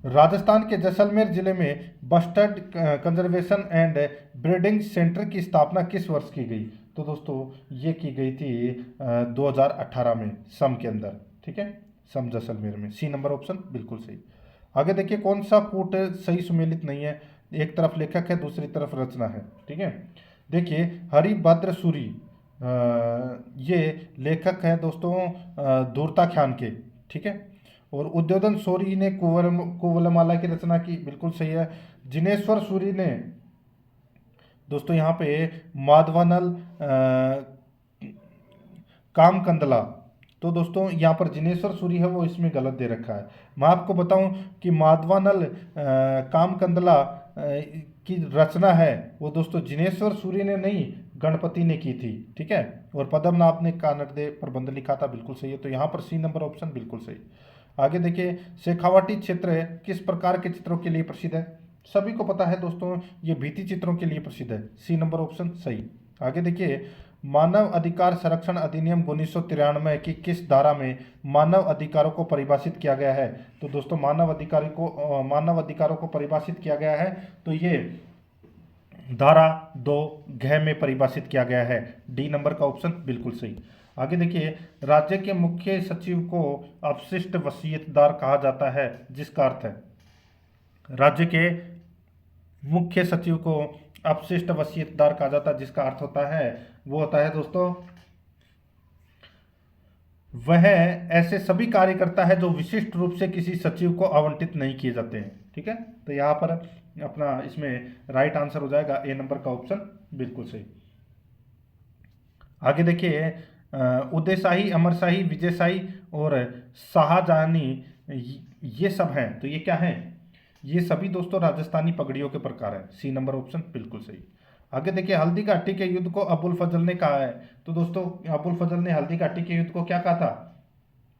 राजस्थान के जैसलमेर जिले में bustard conservation and breeding centre की स्थापना किस वर्ष की गई, तो दोस्तों ये की गई थी 2018 में सम के अंदर। ठीक है, सम जैसलमेर में। सी नंबर ऑप्शन बिल्कुल सही। आगे देखिए, कौन सा कूट सही सुमेलित नहीं है, एक तरफ लेखक है दूसरी तरफ रचना है। ठीक है, देखिए हरिभद्र सूरी ये लेखक है दोस्तों धूर्ताख्यान के। ठीक है, और उद्योधन सूरी ने कुवलमाला की रचना की, बिल्कुल सही है। जिनेश्वर सूरी ने दोस्तों यहाँ पे माधवानल कामकंदला, तो दोस्तों यहाँ पर जिनेश्वर सूरी है वो इसमें गलत दे रखा है। मैं आपको बताऊं कि माधवानल कामकंदला की रचना है वो दोस्तों जिनेश्वर सूरी ने नहीं, गणपति ने की थी। ठीक है, और पद्मनाभ ने कानड़दे प्रबंध लिखा था, बिल्कुल सही है। तो यहाँ पर सी नंबर ऑप्शन बिल्कुल सही। आगे देखिए, शेखावाटी क्षेत्र किस प्रकार के चित्रों के लिए प्रसिद्ध है, सभी को पता है दोस्तों ये भित्ति चित्रों के लिए प्रसिद्ध है। सी नंबर ऑप्शन सही। आगे देखिए, मानव अधिकार संरक्षण अधिनियम 1993 की किस धारा में मानव अधिकारों को परिभाषित किया गया है, तो दोस्तों मानव अधिकारों को परिभाषित किया गया है, तो ये धारा 2 घ में परिभाषित किया गया है। डी नंबर का ऑप्शन बिल्कुल सही। आगे देखिए, राज्य के मुख्य सचिव को अपशिष्ट वसीयतदार कहा जाता है, जिसका अर्थ है, राज्य के मुख्य सचिव को अपशिष्ट वसीयतदार कहा जाता है, जिसका अर्थ होता है, वो होता है दोस्तों, वह ऐसे सभी कार्य करता है जो विशिष्ट रूप से किसी सचिव को आवंटित नहीं किए जाते हैं। ठीक है, तो यहाँ पर अपना इसमें राइट आंसर हो जाएगा ए नंबर का ऑप्शन बिल्कुल सही। आगे देखिए, उदयशाही, अमरशाही, विजयशाही और शाहजहानी, ये सब हैं, तो ये क्या हैं? ये सभी दोस्तों राजस्थानी पगड़ियों के प्रकार हैं। सी नंबर ऑप्शन बिल्कुल सही। आगे देखिए, हल्दी घाटी के युद्ध को अबुल फजल ने कहा है, तो दोस्तों अबुल फजल ने हल्दी घाटी के युद्ध को क्या कहा था?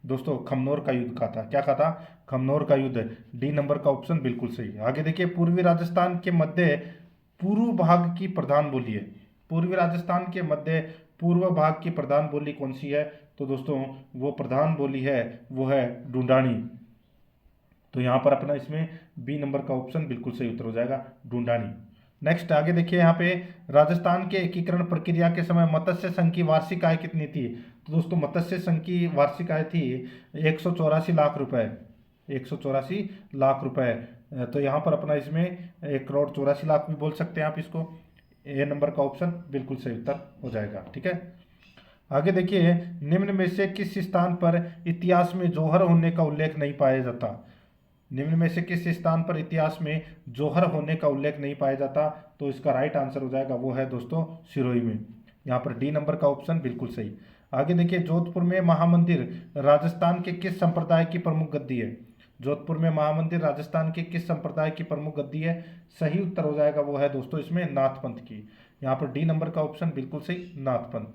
दोस्तों खमनोर का युद्ध कहा था। क्या कहा था? खमनोर का युद्ध। डी नंबर का ऑप्शन बिल्कुल सही। आगे देखिए, पूर्वी राजस्थान के मध्य पूर्व भाग की प्रधान बोली है। पूर्वी राजस्थान के मध्य पूर्व भाग की प्रधान बोली कौन सी है? तो दोस्तों वो प्रधान बोली है, वो है ढूंढानी। तो यहाँ पर अपना इसमें बी नंबर का ऑप्शन बिल्कुल सही उत्तर हो जाएगा, ढूंढानी। नेक्स्ट आगे देखिए, यहाँ पे राजस्थान के एकीकरण प्रक्रिया के समय मत्स्य संघ की वार्षिक आय कितनी थी? तो दोस्तों मत्स्य संघ की वार्षिक आय थी 184 लाख रुपए। 184 लाख रुपए। तो यहाँ पर अपना इसमें 1 करोड़ 84 लाख भी बोल सकते हैं आप इसको। ए नंबर का ऑप्शन बिल्कुल सही उत्तर हो जाएगा। ठीक है, आगे देखिए, निम्न में से किस स्थान पर इतिहास में जौहर होने का उल्लेख नहीं पाया जाता? निम्न में से किस स्थान पर इतिहास में जौहर होने का उल्लेख नहीं पाया जाता? तो इसका राइट आंसर हो जाएगा, वो है दोस्तों सिरोही में। यहाँ पर डी नंबर का ऑप्शन बिल्कुल सही। आगे देखिए, जोधपुर में महामंदिर राजस्थान के किस संप्रदाय की प्रमुख गद्दी है? जोधपुर में महामंदिर राजस्थान के किस संप्रदाय की प्रमुख गद्दी है? सही उत्तर हो जाएगा, वो है दोस्तों इसमें नाथ पंथ की। यहाँ पर डी नंबर का ऑप्शन बिल्कुल सही, नाथ पंथ।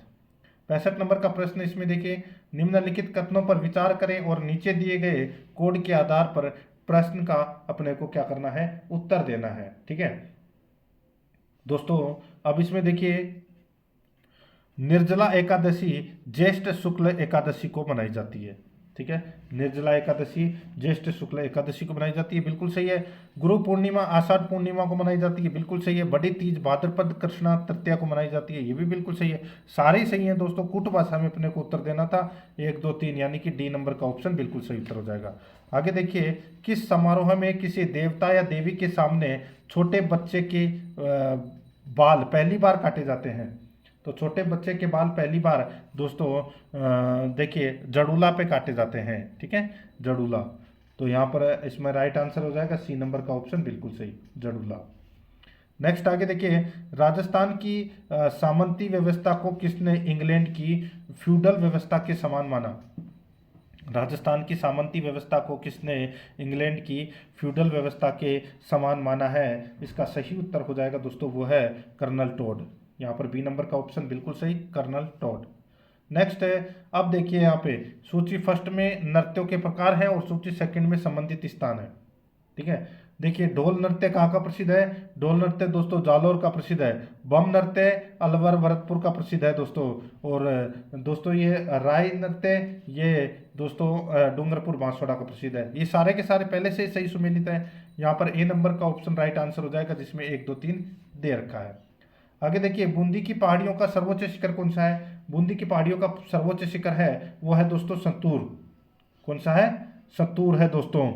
65 नंबर का प्रश्न इसमें देखिए, निम्नलिखित कथनों पर विचार करें और नीचे दिए गए कोड के आधार पर प्रश्न का अपने को क्या करना है? उत्तर देना है। ठीक है दोस्तों, अब इसमें देखिए, निर्जला एकादशी ज्येष्ठ शुक्ल एकादशी को मनाई जाती है। ठीक है, निर्जला एकादशी ज्येष्ठ शुक्ल एकादशी को मनाई जाती है, बिल्कुल सही है। गुरु पूर्णिमा आषाढ़ पूर्णिमा को मनाई जाती है, बिल्कुल सही है। बड़ी तीज भाद्रपद कृष्णा तृतीया को मनाई जाती है, ये भी बिल्कुल सही है। सारे ही सही हैं दोस्तों। कुट भाषा में अपने को उत्तर देना था 1 2 3, यानी कि डी नंबर का ऑप्शन बिल्कुल सही उत्तर हो जाएगा। आगे देखिए, किस समारोह में किसी देवता या देवी के सामने छोटे बच्चे के बाल पहली बार काटे जाते हैं? तो छोटे बच्चे के बाल पहली बार दोस्तों देखिए जड़ूला पे काटे जाते हैं। ठीक है, जड़ूला। तो यहाँ पर इसमें राइट आंसर हो जाएगा सी नंबर का ऑप्शन बिल्कुल सही, जड़ूला। नेक्स्ट आगे देखिए, राजस्थान की सामंती व्यवस्था को किसने इंग्लैंड की फ्यूडल व्यवस्था के समान माना? राजस्थान की सामंती व्यवस्था को किसने इंग्लैंड की फ्यूडल व्यवस्था के समान माना है? इसका सही उत्तर हो जाएगा दोस्तों, वो है कर्नल टोड। यहाँ पर बी नंबर का ऑप्शन बिल्कुल सही, कर्नल टोड। नेक्स्ट है, अब देखिए यहाँ पे सूची फर्स्ट में नृत्यों के प्रकार हैं और सूची सेकंड में संबंधित स्थान है। ठीक है, देखिए ढोल नृत्य कहाँ का प्रसिद्ध है? ढोल नृत्य दोस्तों जालौर का प्रसिद्ध है। बम नृत्य अलवर भरतपुर का प्रसिद्ध है दोस्तों। और दोस्तों ये राय नृत्य ये दोस्तों डूंगरपुर बांसवाड़ा का प्रसिद्ध है। ये सारे के सारे पहले से सही सुमेलित है। यहाँ पर ए नंबर का ऑप्शन राइट आंसर हो जाएगा, जिसमें 1 2 3 दे रखा है। आगे देखिए, बूंदी की पहाड़ियों का सर्वोच्च शिखर कौन सा है? बूंदी की पहाड़ियों का सर्वोच्च शिखर है वो है दोस्तों सत्तूर। कौन सा है? सत्तूर है दोस्तों,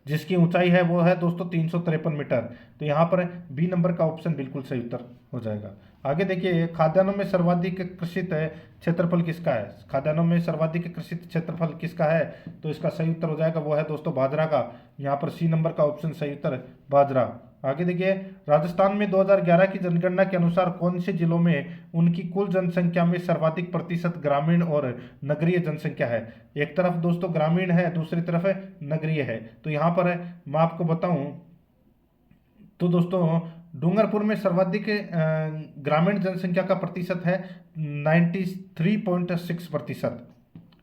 जिसकी ऊंचाई है वो है दोस्तों 353 मीटर। तो यहाँ पर बी नंबर का ऑप्शन बिल्कुल सही उत्तर हो जाएगा। आगे देखिए, खाद्यान्नों में सर्वाधिक कृषित क्षेत्रफल किसका है? खाद्यान्नों में सर्वाधिक कृषित क्षेत्रफल किसका है? तो इसका सही उत्तर हो जाएगा, वो है दोस्तों बाजरा का। यहाँ पर सी नंबर का ऑप्शन सही उत्तर बाजरा। आगे देखिए, राजस्थान में 2011 की जनगणना के अनुसार कौन से जिलों में उनकी कुल जनसंख्या में सर्वाधिक प्रतिशत ग्रामीण और नगरीय जनसंख्या है? एक तरफ दोस्तों ग्रामीण है, दूसरी तरफ है नगरीय है। तो यहाँ पर मैं आपको बताऊं तो दोस्तों डूंगरपुर में सर्वाधिक ग्रामीण जनसंख्या का प्रतिशत है 93.6%।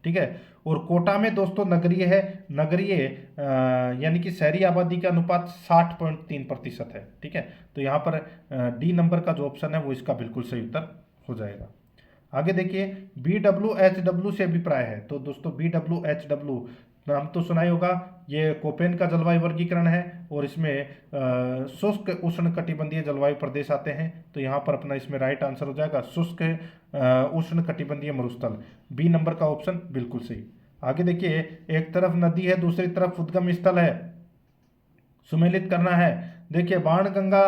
ठीक है, और कोटा में दोस्तों नगरीय है। नगरीय यानी कि शहरी आबादी का अनुपात 60.3% है। ठीक है, तो यहाँ पर डी नंबर का जो ऑप्शन है वो इसका बिल्कुल सही उत्तर हो जाएगा। आगे देखिए, BWHW से अभिप्राय है। तो दोस्तों BWHW नाम तो सुना ही होगा। ये कोपेन का जलवायु वर्गीकरण है और इसमें शुष्क उष्ण कटिबंधीय जलवायु प्रदेश आते हैं। तो यहाँ पर अपना इसमें राइट आंसर हो जाएगा शुष्क उष्ण कटिबंधीय मरुस्थल, बी नंबर का ऑप्शन बिल्कुल सही। आगे देखिए, एक तरफ नदी है दूसरी तरफ उद्गम स्थल है, सुमेलित करना है। देखिए बाणगंगा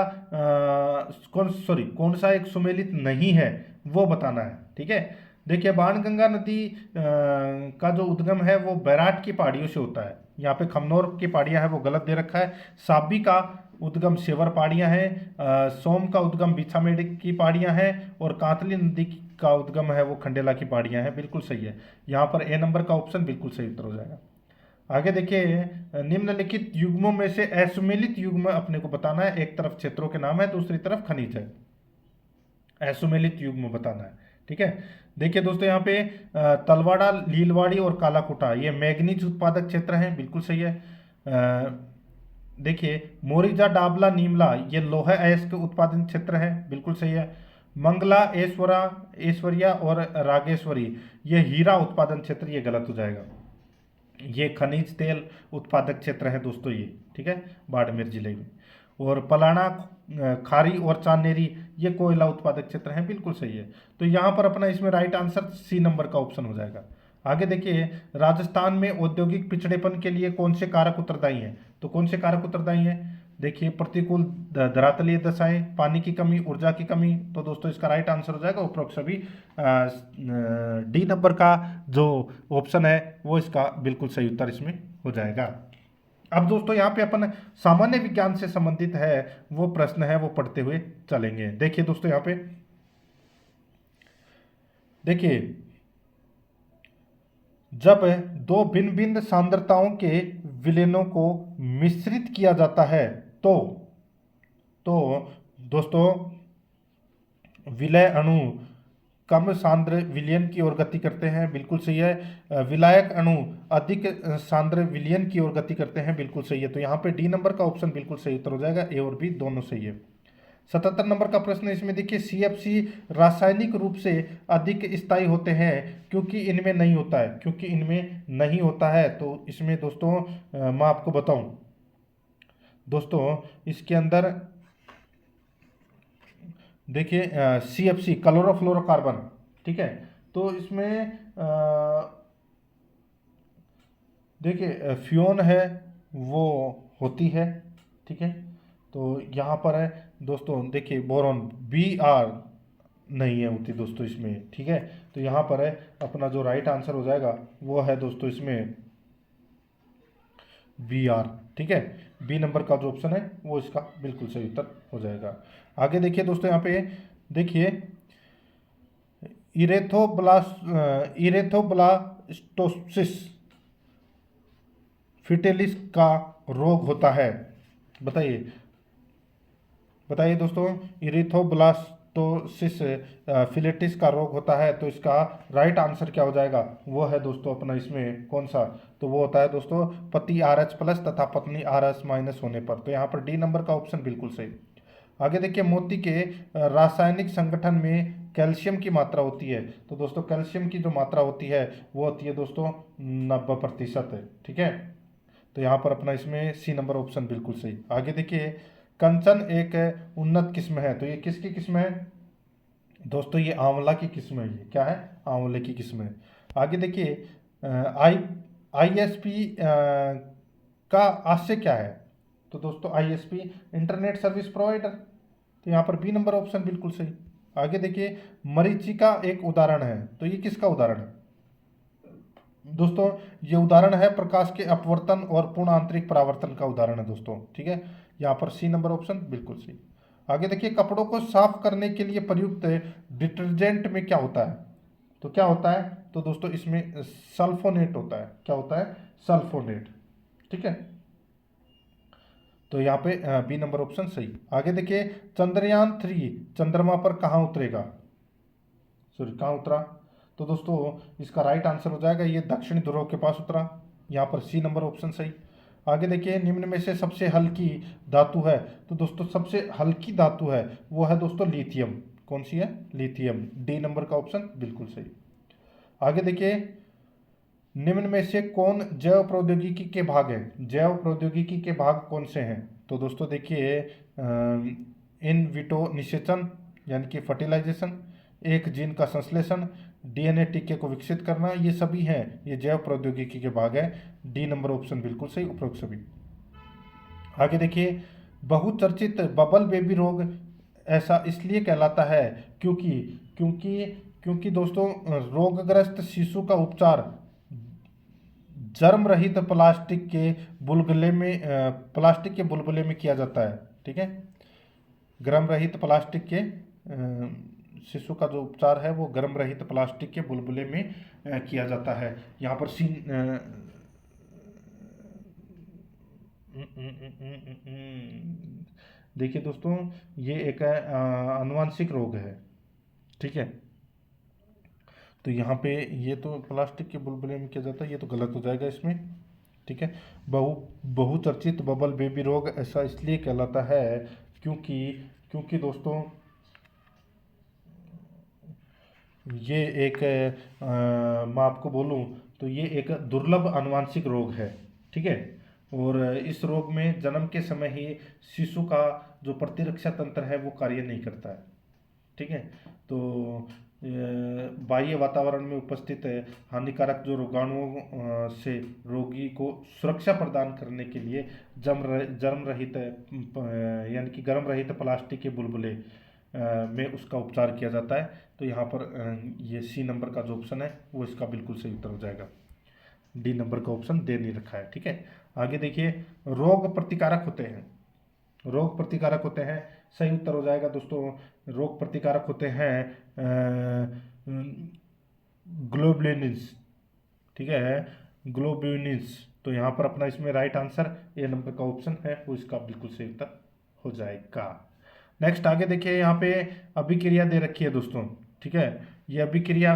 कौन सा एक सुमेलित नहीं है वो बताना है, ठीक है। देखिए बाणगंगा नदी का जो उद्गम है वो बैराट की पहाड़ियों से होता है। यहाँ पे खमनोर की पहाड़ियाँ है वो गलत दे रखा है। साबी का उद्गम सेवर पहाड़ियाँ हैं, सोम का उद्गम बिछामेड़ की पहाड़ियाँ हैं और कांतली नदी का उद्गम है वो खंडेला की पहाड़ियाँ हैं, बिल्कुल सही है। यहाँ पर ए नंबर का ऑप्शन बिल्कुल सही उत्तर हो जाएगा। आगे देखिए, निम्नलिखित युग्मों में से असुमेलित युग्म अपने को बताना है। एक तरफ क्षेत्रों के नाम है दूसरी तरफ खनिज है, असुमेलित युग्म बताना है, ठीक है। देखिए दोस्तों यहाँ पे तलवाड़ा, लीलवाड़ी और कालाकुटा ये मैग्नीज उत्पादक क्षेत्र हैं, बिल्कुल सही है। देखिए मोरिजा, डाबला, नीमला ये लोहा अयस्क उत्पादन क्षेत्र है, बिल्कुल सही है। मंगला, ऐश्वर्या और रागेश्वरी ये हीरा उत्पादन क्षेत्र, ये गलत हो जाएगा। ये खनिज तेल उत्पादक क्षेत्र है दोस्तों ये, ठीक है, बाड़मेर जिले में। और पलाना, खारी और चांदेरी ये कोयला उत्पादक क्षेत्र हैं, बिल्कुल सही है। तो यहाँ पर अपना इसमें राइट आंसर सी नंबर का ऑप्शन हो जाएगा। आगे देखिए, राजस्थान में औद्योगिक पिछड़ेपन के लिए कौन से कारक उत्तरदायी हैं? तो कौन से कारक उत्तरदायी हैं? देखिए प्रतिकूल धरातलीय दशाएं, पानी की कमी, ऊर्जा की कमी। तो दोस्तों इसका राइट आंसर हो जाएगा उपरोक्त सभी। डी नंबर का जो ऑप्शन है वो इसका बिल्कुल सही उत्तर इसमें हो जाएगा। अब दोस्तों यहाँ पे अपन सामान्य विज्ञान से संबंधित है वो प्रश्न है वो पढ़ते हुए चलेंगे। देखिए दोस्तों यहाँ पे देखिए, जब दो भिन्न भिन्न सांद्रताओं के विलयनों को मिश्रित किया जाता है तो दोस्तों विलय अणु कम सांद्र विलयन की ओर गति करते हैं, बिल्कुल सही है। विलायक अणु अधिक सांद्र विलयन की ओर गति करते हैं, बिल्कुल सही है। तो यहाँ पे डी नंबर का ऑप्शन बिल्कुल सही उत्तर हो जाएगा, ए और बी दोनों सही है। 77 नंबर का प्रश्न इसमें देखिए, CFC रासायनिक रूप से अधिक स्थायी होते हैं क्योंकि इनमें नहीं होता है, क्योंकि इनमें नहीं होता है। तो इसमें दोस्तों मैं आपको बताऊं दोस्तों, इसके अंदर देखिए CFC क्लोरोफ्लोरोकार्बन, ठीक है। तो इसमें देखिए फ्यून है वो होती है, ठीक है। तो यहाँ पर है दोस्तों, देखिए बोरॉन Br नहीं है होती दोस्तों इसमें, ठीक है। तो यहाँ पर है अपना जो राइट आंसर हो जाएगा वो है दोस्तों इसमें Br, ठीक है। बी नंबर का जो ऑप्शन है वो इसका बिल्कुल सही उत्तर हो जाएगा। आगे देखिए दोस्तों, यहाँ पे देखिए इरेथोब्लास्टोसिस फिटेलिस का रोग होता है, बताइए बताइए दोस्तों, इरेथोब्लास्टोसिस फिलेटिस का रोग होता है। तो इसका राइट आंसर क्या हो जाएगा? वो है दोस्तों अपना इसमें कौन सा? तो वो होता है दोस्तों पति RH+ तथा पत्नी RH- होने पर। तो यहाँ पर डी नंबर का ऑप्शन बिल्कुल सही। आगे देखिए, मोती के रासायनिक संगठन में कैल्शियम की मात्रा होती है। तो दोस्तों कैल्शियम की जो मात्रा होती है वो होती है दोस्तों 90% है, ठीक है। तो यहाँ पर अपना इसमें सी नंबर ऑप्शन बिल्कुल सही। आगे देखिए, कंचन एक उन्नत किस्म है। तो ये किसकी किस्म है दोस्तों? ये आंवला की किस्म है। ये क्या है? आंवले की किस्म है। आगे देखिए, ISP का आशय क्या है? तो दोस्तों ISP इंटरनेट सर्विस प्रोवाइडर। तो यहाँ पर बी नंबर ऑप्शन बिल्कुल सही। आगे देखिए, मरीचिका एक उदाहरण है। तो ये किसका उदाहरण है दोस्तों? ये उदाहरण है प्रकाश के अपवर्तन और पूर्ण आंतरिक परावर्तन का उदाहरण है दोस्तों, ठीक है। यहाँ पर सी नंबर ऑप्शन बिल्कुल सही। आगे देखिए, कपड़ों को साफ करने के लिए प्रयुक्त डिटर्जेंट में क्या होता है? तो क्या होता है? तो दोस्तों इसमें सल्फोनेट होता है। क्या होता है? सल्फोनेट, ठीक है। तो यहाँ पे बी नंबर ऑप्शन सही। आगे देखिए, चंद्रयान 3 चंद्रमा पर कहाँ उतरेगा? सॉरी, कहाँ उतरा? तो दोस्तों इसका राइट आंसर हो जाएगा ये दक्षिणी ध्रुव के पास उतरा। यहाँ पर सी नंबर ऑप्शन सही। आगे देखिए, निम्न में से सबसे हल्की धातु है। तो दोस्तों सबसे हल्की धातु है वो है दोस्तों लिथियम। कौन सी है? लिथियम। डी नंबर का ऑप्शन बिल्कुल सही। आगे देखिए, निम्न में से कौन जैव प्रौद्योगिकी के भाग हैं? जैव प्रौद्योगिकी के भाग कौन से हैं? तो दोस्तों देखिए, इन विटो निषेचन यानी कि फर्टिलाइजेशन, एक जीन का संश्लेषण, डीएनए टीके को विकसित करना, ये सभी हैं, ये जैव प्रौद्योगिकी के भाग है। डी नंबर ऑप्शन बिल्कुल सही, उपरोक्त सभी। आगे देखिए, बहुचर्चित बबल बेबी रोग ऐसा इसलिए कहलाता है क्योंकि क्योंकि क्योंकि दोस्तों रोगग्रस्त शिशु का उपचार जर्म रहित प्लास्टिक के बुलबुले में किया जाता है। ठीक है, गर्म रहित प्लास्टिक के शिशु का जो उपचार है वो गर्म रहित प्लास्टिक के बुलबुले में किया जाता है। यहाँ पर देखिए दोस्तों, ये एक आनुवांशिक रोग है। ठीक है, तो यहाँ पे ये तो प्लास्टिक के बुलबुले में किया जाता है, ये तो गलत हो जाएगा इसमें। ठीक है, बहुचर्चित बबल बेबी रोग ऐसा इसलिए कहलाता है क्योंकि क्योंकि दोस्तों ये एक मैं आपको बोलूँ तो ये एक दुर्लभ आनुवांशिक रोग है। ठीक है, और इस रोग में जन्म के समय ही शिशु का जो प्रतिरक्षा तंत्र है वो कार्य नहीं करता है। ठीक है, तो बाह्य वातावरण में उपस्थित हानिकारक जो रोगाणुओं से रोगी को सुरक्षा प्रदान करने के लिए जर्म रहित यानी कि गर्म रहित प्लास्टिक के बुलबुले में उसका उपचार किया जाता है। तो यहाँ पर ये सी नंबर का जो ऑप्शन है वो इसका बिल्कुल सही उत्तर हो जाएगा। डी नंबर का ऑप्शन दे नहीं रखा है। ठीक है, आगे देखिए, रोग प्रतिकारक होते हैं, रोग प्रतिकारक होते हैं, सही उत्तर हो जाएगा दोस्तों। रोग प्रतिकारक होते हैं ग्लोबुलिन्स। ठीक है, ग्लोबुलिन्स। तो यहाँ पर अपना इसमें राइट आंसर ए नंबर का ऑप्शन है वो इसका बिल्कुल सही उत्तर हो जाएगा। नेक्स्ट आगे देखिए, यहाँ पे अभिक्रिया दे रखी है दोस्तों। ठीक है, ये अभिक्रिया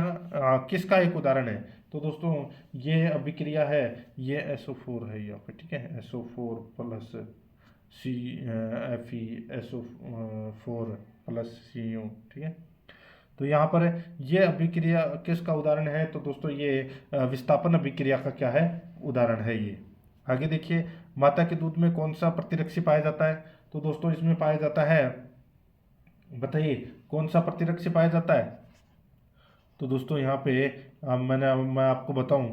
किसका एक उदाहरण है? तो दोस्तों ये अभिक्रिया है, ये SO4 है यहाँ पे। ठीक है, SO4 plus FeSO4 plus CO। ठीक है, तो यहाँ पर ये अभिक्रिया किसका उदाहरण है? तो दोस्तों ये विस्थापन अभिक्रिया का क्या है, उदाहरण है ये। आगे देखिए, माता के दूध में कौन सा प्रतिरक्षी पाया जाता है? तो दोस्तों इसमें पाया जाता है, बताइए कौन सा प्रतिरक्षी पाया जाता है? तो दोस्तों यहाँ पे मैं आपको बताऊं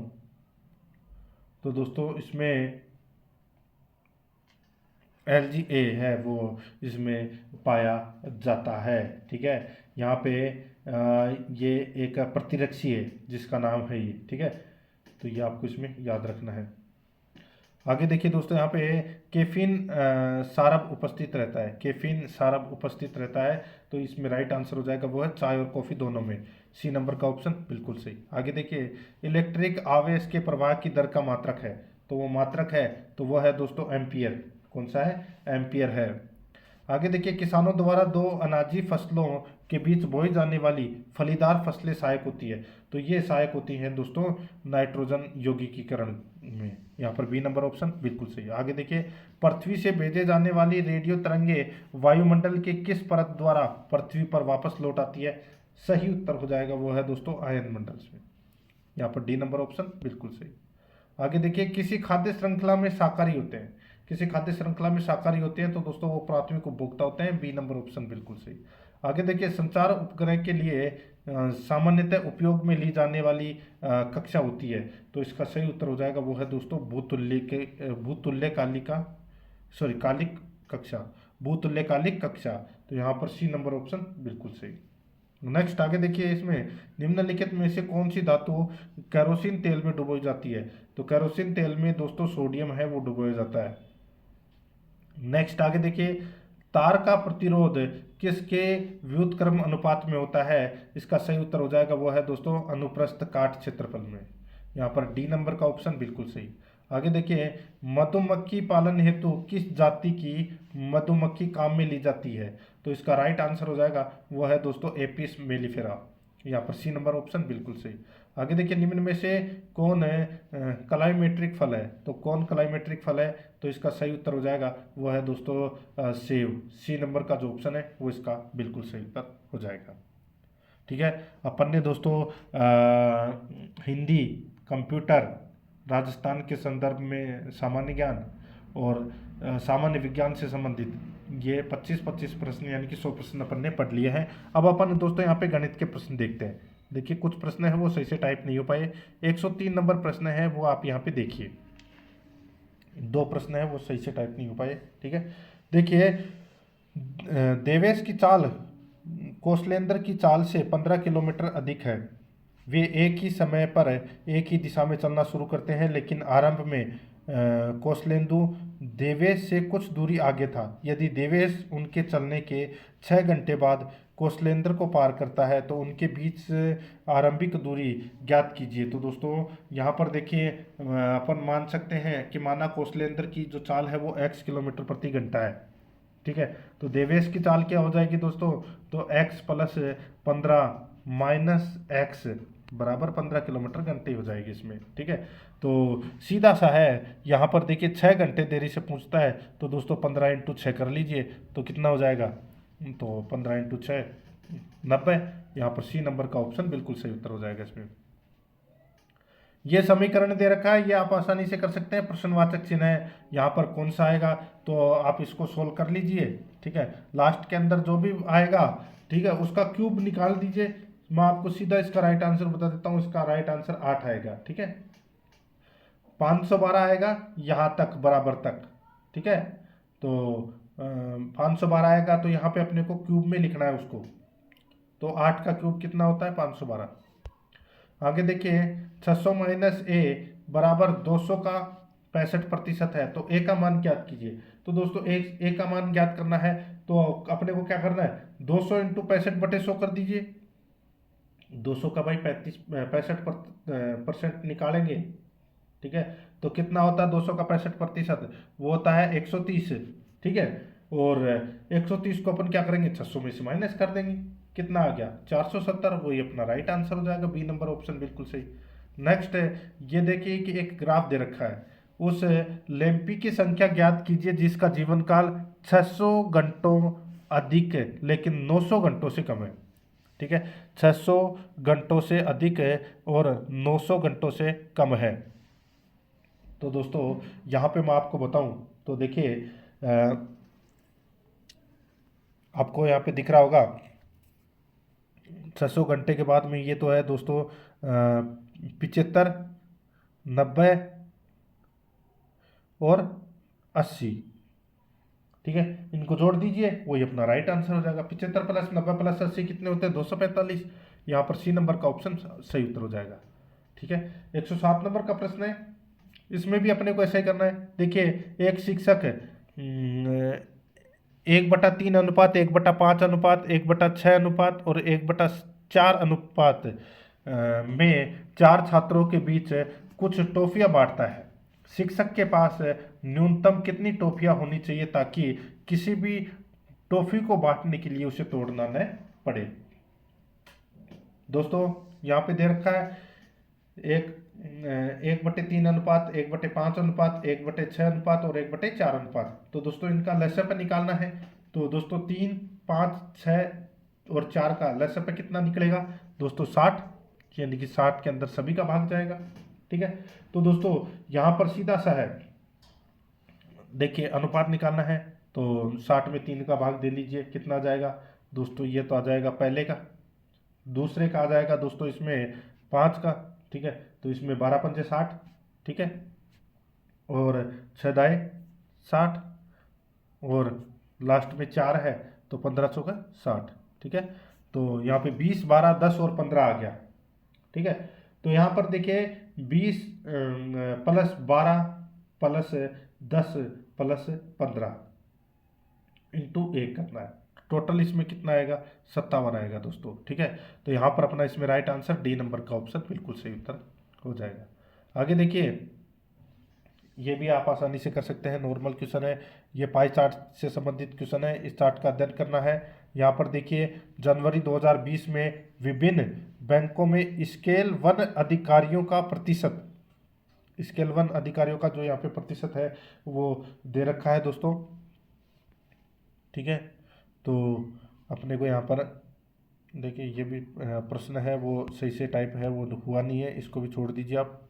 तो दोस्तों इसमें LGA है वो इसमें पाया जाता है। ठीक है, यहाँ पे ये एक प्रतिरक्षी है जिसका नाम है ये। ठीक है, तो ये आपको इसमें याद रखना है। आगे देखिए दोस्तों, यहाँ पे कैफीन सारब उपस्थित रहता है, कैफीन सारब उपस्थित रहता है। तो इसमें राइट आंसर हो जाएगा वो है चाय और कॉफ़ी दोनों में, सी नंबर का ऑप्शन बिल्कुल सही। आगे देखिए, इलेक्ट्रिक आवेश के प्रवाह की दर का मात्रक है, तो वो मात्रक है तो वो है दोस्तों एम्पियर। कौन सा है? एम्पियर है। आगे देखिए, किसानों द्वारा दो अनाजी फसलों के बीच बोई जाने वाली फलीदार फसलें सहायक होती है, तो ये सहायक होती हैं दोस्तों नाइट्रोजन यौगिकीकरण में। यहाँ पर बी नंबर ऑप्शन बिल्कुल सही है। आगे देखिए, पृथ्वी से भेजे जाने वाली रेडियो तरंगे वायुमंडल के किस परत द्वारा पृथ्वी पर वापस लौट आती है? सही उत्तर हो जाएगा वो है दोस्तों आयन मंडल से। यहाँ पर डी नंबर ऑप्शन बिल्कुल सही। आगे देखिए, किसी खाद्य श्रृंखला में शाकाहारी होते हैं, किसी खाद्य श्रृंखला में शाकाहारी होते हैं तो दोस्तों वो प्राथमिक उपभोक्ता होते हैं, बी नंबर ऑप्शन बिल्कुल सही। आगे देखिए, संचार उपग्रह के लिए सामान्यतः उपयोग में ली जाने वाली कक्षा होती है, तो इसका सही उत्तर हो जाएगा वो है दोस्तों कालिक कक्षा, भूतुल्यकालिक कक्षा। तो यहाँ पर सी नंबर ऑप्शन बिल्कुल सही। नेक्स्ट आगे देखिए, इसमें निम्नलिखित में से कौन सी धातु कैरोसिन तेल में डुबोई जाती है? तो कैरोसिन तेल में दोस्तों सोडियम है वो डुबोया जाता है। नेक्स्ट आगे देखिए, तार का प्रतिरोध किसके व्युत्क्रम अनुपात में होता है? इसका सही उत्तर हो जाएगा वो है दोस्तों अनुप्रस्थ काट क्षेत्रफल में। यहाँ पर डी नंबर का ऑप्शन बिल्कुल सही। आगे देखिए, मधुमक्खी पालन हेतु किस जाति की मधुमक्खी काम में ली जाती है? तो इसका राइट आंसर हो जाएगा वो है दोस्तों एपिस मेलिफेरा। यहाँ पर सी नंबर ऑप्शन बिल्कुल सही। आगे देखिए, निम्न में से कौन क्लाइमेट्रिक फल है? तो कौन क्लाइमेट्रिक फल है? तो इसका सही उत्तर हो जाएगा वो है दोस्तों सेब, सी नंबर का जो ऑप्शन है वो इसका बिल्कुल सही उत्तर हो जाएगा। ठीक है, अपन ने दोस्तों हिंदी कंप्यूटर, राजस्थान के संदर्भ में सामान्य ज्ञान और सामान्य विज्ञान से संबंधित ये 25-25 प्रश्न यानी कि 100 प्रश्न अपन ने पढ़ लिए हैं। अब अपन दोस्तों यहाँ पे गणित के प्रश्न देखते हैं। देखिए कुछ प्रश्न है वो सही से टाइप नहीं हो पाए। 103 नंबर प्रश्न है वो आप यहाँ पे देखिए, 2 प्रश्न है वो सही से टाइप नहीं हो पाए। ठीक है, देखिए देवेश की चाल कोसलेंद्र की चाल से 15 किलोमीटर अधिक है। वे एक ही समय पर एक ही दिशा में चलना शुरू करते हैं, लेकिन आरंभ में कौशलेंदु देवेश से कुछ दूरी आगे था। यदि देवेश उनके चलने के 6 घंटे बाद कौशलेंद्र को पार करता है तो उनके बीच आरंभिक दूरी ज्ञात कीजिए। तो दोस्तों यहाँ पर देखिए अपन मान सकते हैं कि माना कौशलेंद्र की जो चाल है वो x किलोमीटर प्रति घंटा है। ठीक है, तो देवेश की चाल क्या हो जाएगी दोस्तों, तो x प्लस 15 माइनस एक्स बराबर 15 किलोमीटर घंटे हो जाएगी इसमें। ठीक है, तो सीधा सा है, यहाँ पर देखिए 6 घंटे देरी से पूछता है तो दोस्तों 15 इंटू 6 कर लीजिए तो कितना हो जाएगा, तो 15 इंटू 6 90। यहाँ पर सी नंबर का ऑप्शन बिल्कुल सही उत्तर हो जाएगा इसमें। ये समीकरण दे रखा है, ये आप आसानी से कर सकते हैं। प्रश्नवाचक चिन्ह है यहाँ पर कौन सा आएगा तो आप इसको सोल्व कर लीजिए। ठीक है, लास्ट के अंदर जो भी आएगा, ठीक है, उसका क्यूब निकाल दीजिए। मैं आपको सीधा इसका राइट आंसर बता देता हूँ, इसका राइट आंसर 8 आएगा। ठीक है, 512 आएगा यहाँ तक बराबर तक। ठीक है, तो 512 आएगा तो यहाँ पे अपने को क्यूब में लिखना है उसको, तो 8 का क्यूब कितना होता है 512। आगे देखिए 600 माइनस ए बराबर 200 का 65% है, तो ए का मान ज्ञात कीजिए। तो दोस्तों ए का मान ज्ञात करना है तो अपने को क्या करना है, 200 इंटू 65/100 कर दीजिए। 200 का भाई 65% निकालेंगे। ठीक है, तो कितना होता है 200 का 65%, वो होता है 130। ठीक है, और 130 को अपन क्या करेंगे 600 में से माइनस कर देंगे, कितना आ गया 470। वही अपना राइट आंसर हो जाएगा, बी नंबर ऑप्शन बिल्कुल सही। नेक्स्ट है, ये देखिए कि एक ग्राफ दे रखा है, उस लेम्पी की संख्या ज्ञात कीजिए जिसका जीवन काल 600 घंटों अधिक है लेकिन 900 घंटों से कम है। ठीक है, 600 घंटों से अधिक है और 900 घंटों से कम है। तो दोस्तों यहाँ पे मैं आपको बताऊं तो देखिए आपको यहाँ पे दिख रहा होगा 600 घंटे के बाद में ये तो है दोस्तों 75, 90 और 80। ठीक है, इनको जोड़ दीजिए वही अपना राइट आंसर हो जाएगा। 75 प्लस 90 प्लस 80 कितने होते हैं 245। यहाँ पर सी नंबर का ऑप्शन सही उत्तर हो जाएगा। ठीक है, 107 नंबर का प्रश्न है, इसमें भी अपने को ऐसा ही करना है। देखिए एक शिक्षक 1/3 अनुपात 1/5 अनुपात 1/6 अनुपात और 1/4 अनुपात में 4 छात्रों के बीच कुछ टॉफियां बांटता है। शिक्षक के पास न्यूनतम कितनी टॉफियां होनी चाहिए ताकि किसी भी टॉफी को बांटने के लिए उसे तोड़ना न पड़े। दोस्तों यहाँ पे दे रखा है 1/3 अनुपात 1/5 अनुपात 1/6 अनुपात और 1/4 अनुपात। तो दोस्तों इनका लसअप निकालना है। तो दोस्तों 3, 5, 6 और 4 का लसअप कितना निकलेगा दोस्तों 60, यानी कि 60 के अंदर सभी का भाग जाएगा। ठीक है, तो दोस्तों यहाँ पर सीधा सा है, देखिए अनुपात निकालना है तो 60 में 3 का भाग दे लीजिए, कितना आ जाएगा दोस्तों, ये तो आ जाएगा पहले का, दूसरे का आ जाएगा दोस्तों इसमें 5 का। ठीक है, तो इसमें 12 पंजे 60। ठीक है, और 6 दाए 60 और लास्ट में 4 है तो 15 चौका 60। ठीक है, तो यहाँ पे 20, 12, 10 और 15 आ गया। ठीक है, तो यहाँ पर देखिए 20 प्लस 12 प्लस 10 प्लस 15 इंटू 1 करना है, टोटल इसमें कितना आएगा 57 आएगा दोस्तों। ठीक है, तो यहाँ पर अपना इसमें राइट आंसर डी नंबर का ऑप्शन बिल्कुल सही उत्तर हो जाएगा। आगे देखिए ये भी आप आसानी से कर सकते हैं, नॉर्मल क्वेश्चन है, ये पाई चार्ट से संबंधित क्वेश्चन है, इस चार्ट का अध्ययन करना है। यहाँ पर देखिए जनवरी 2020 में विभिन्न बैंकों में स्केल 1 अधिकारियों का प्रतिशत, स्केल 1 अधिकारियों का जो यहाँ पे प्रतिशत है वो दे रखा है दोस्तों। ठीक है, तो अपने को यहाँ पर देखिए ये भी प्रश्न है वो सही से टाइप है, वो हुआ नहीं है, इसको भी छोड़ दीजिए आप।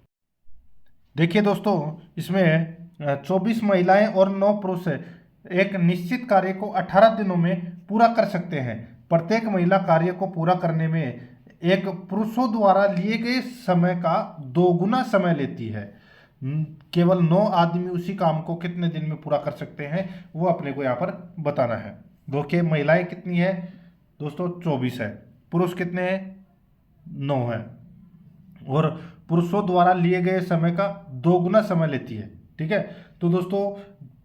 देखिए दोस्तों, इसमें 24 महिलाएं और 9 पुरुष एक निश्चित कार्य को 18 दिनों में पूरा कर सकते हैं। प्रत्येक महिला कार्य को पूरा करने में एक पुरुषों द्वारा लिए गए समय का दोगुना समय लेती है। केवल 9 आदमी उसी काम को कितने दिन में पूरा कर सकते हैं, वो अपने को यहाँ पर बताना है। देखिए, महिलाएं कितनी है दोस्तों? 24 है। पुरुष कितने हैं? 9 है। और पुरुषों द्वारा लिए गए समय का दोगुना समय लेती है। ठीक है, तो दोस्तों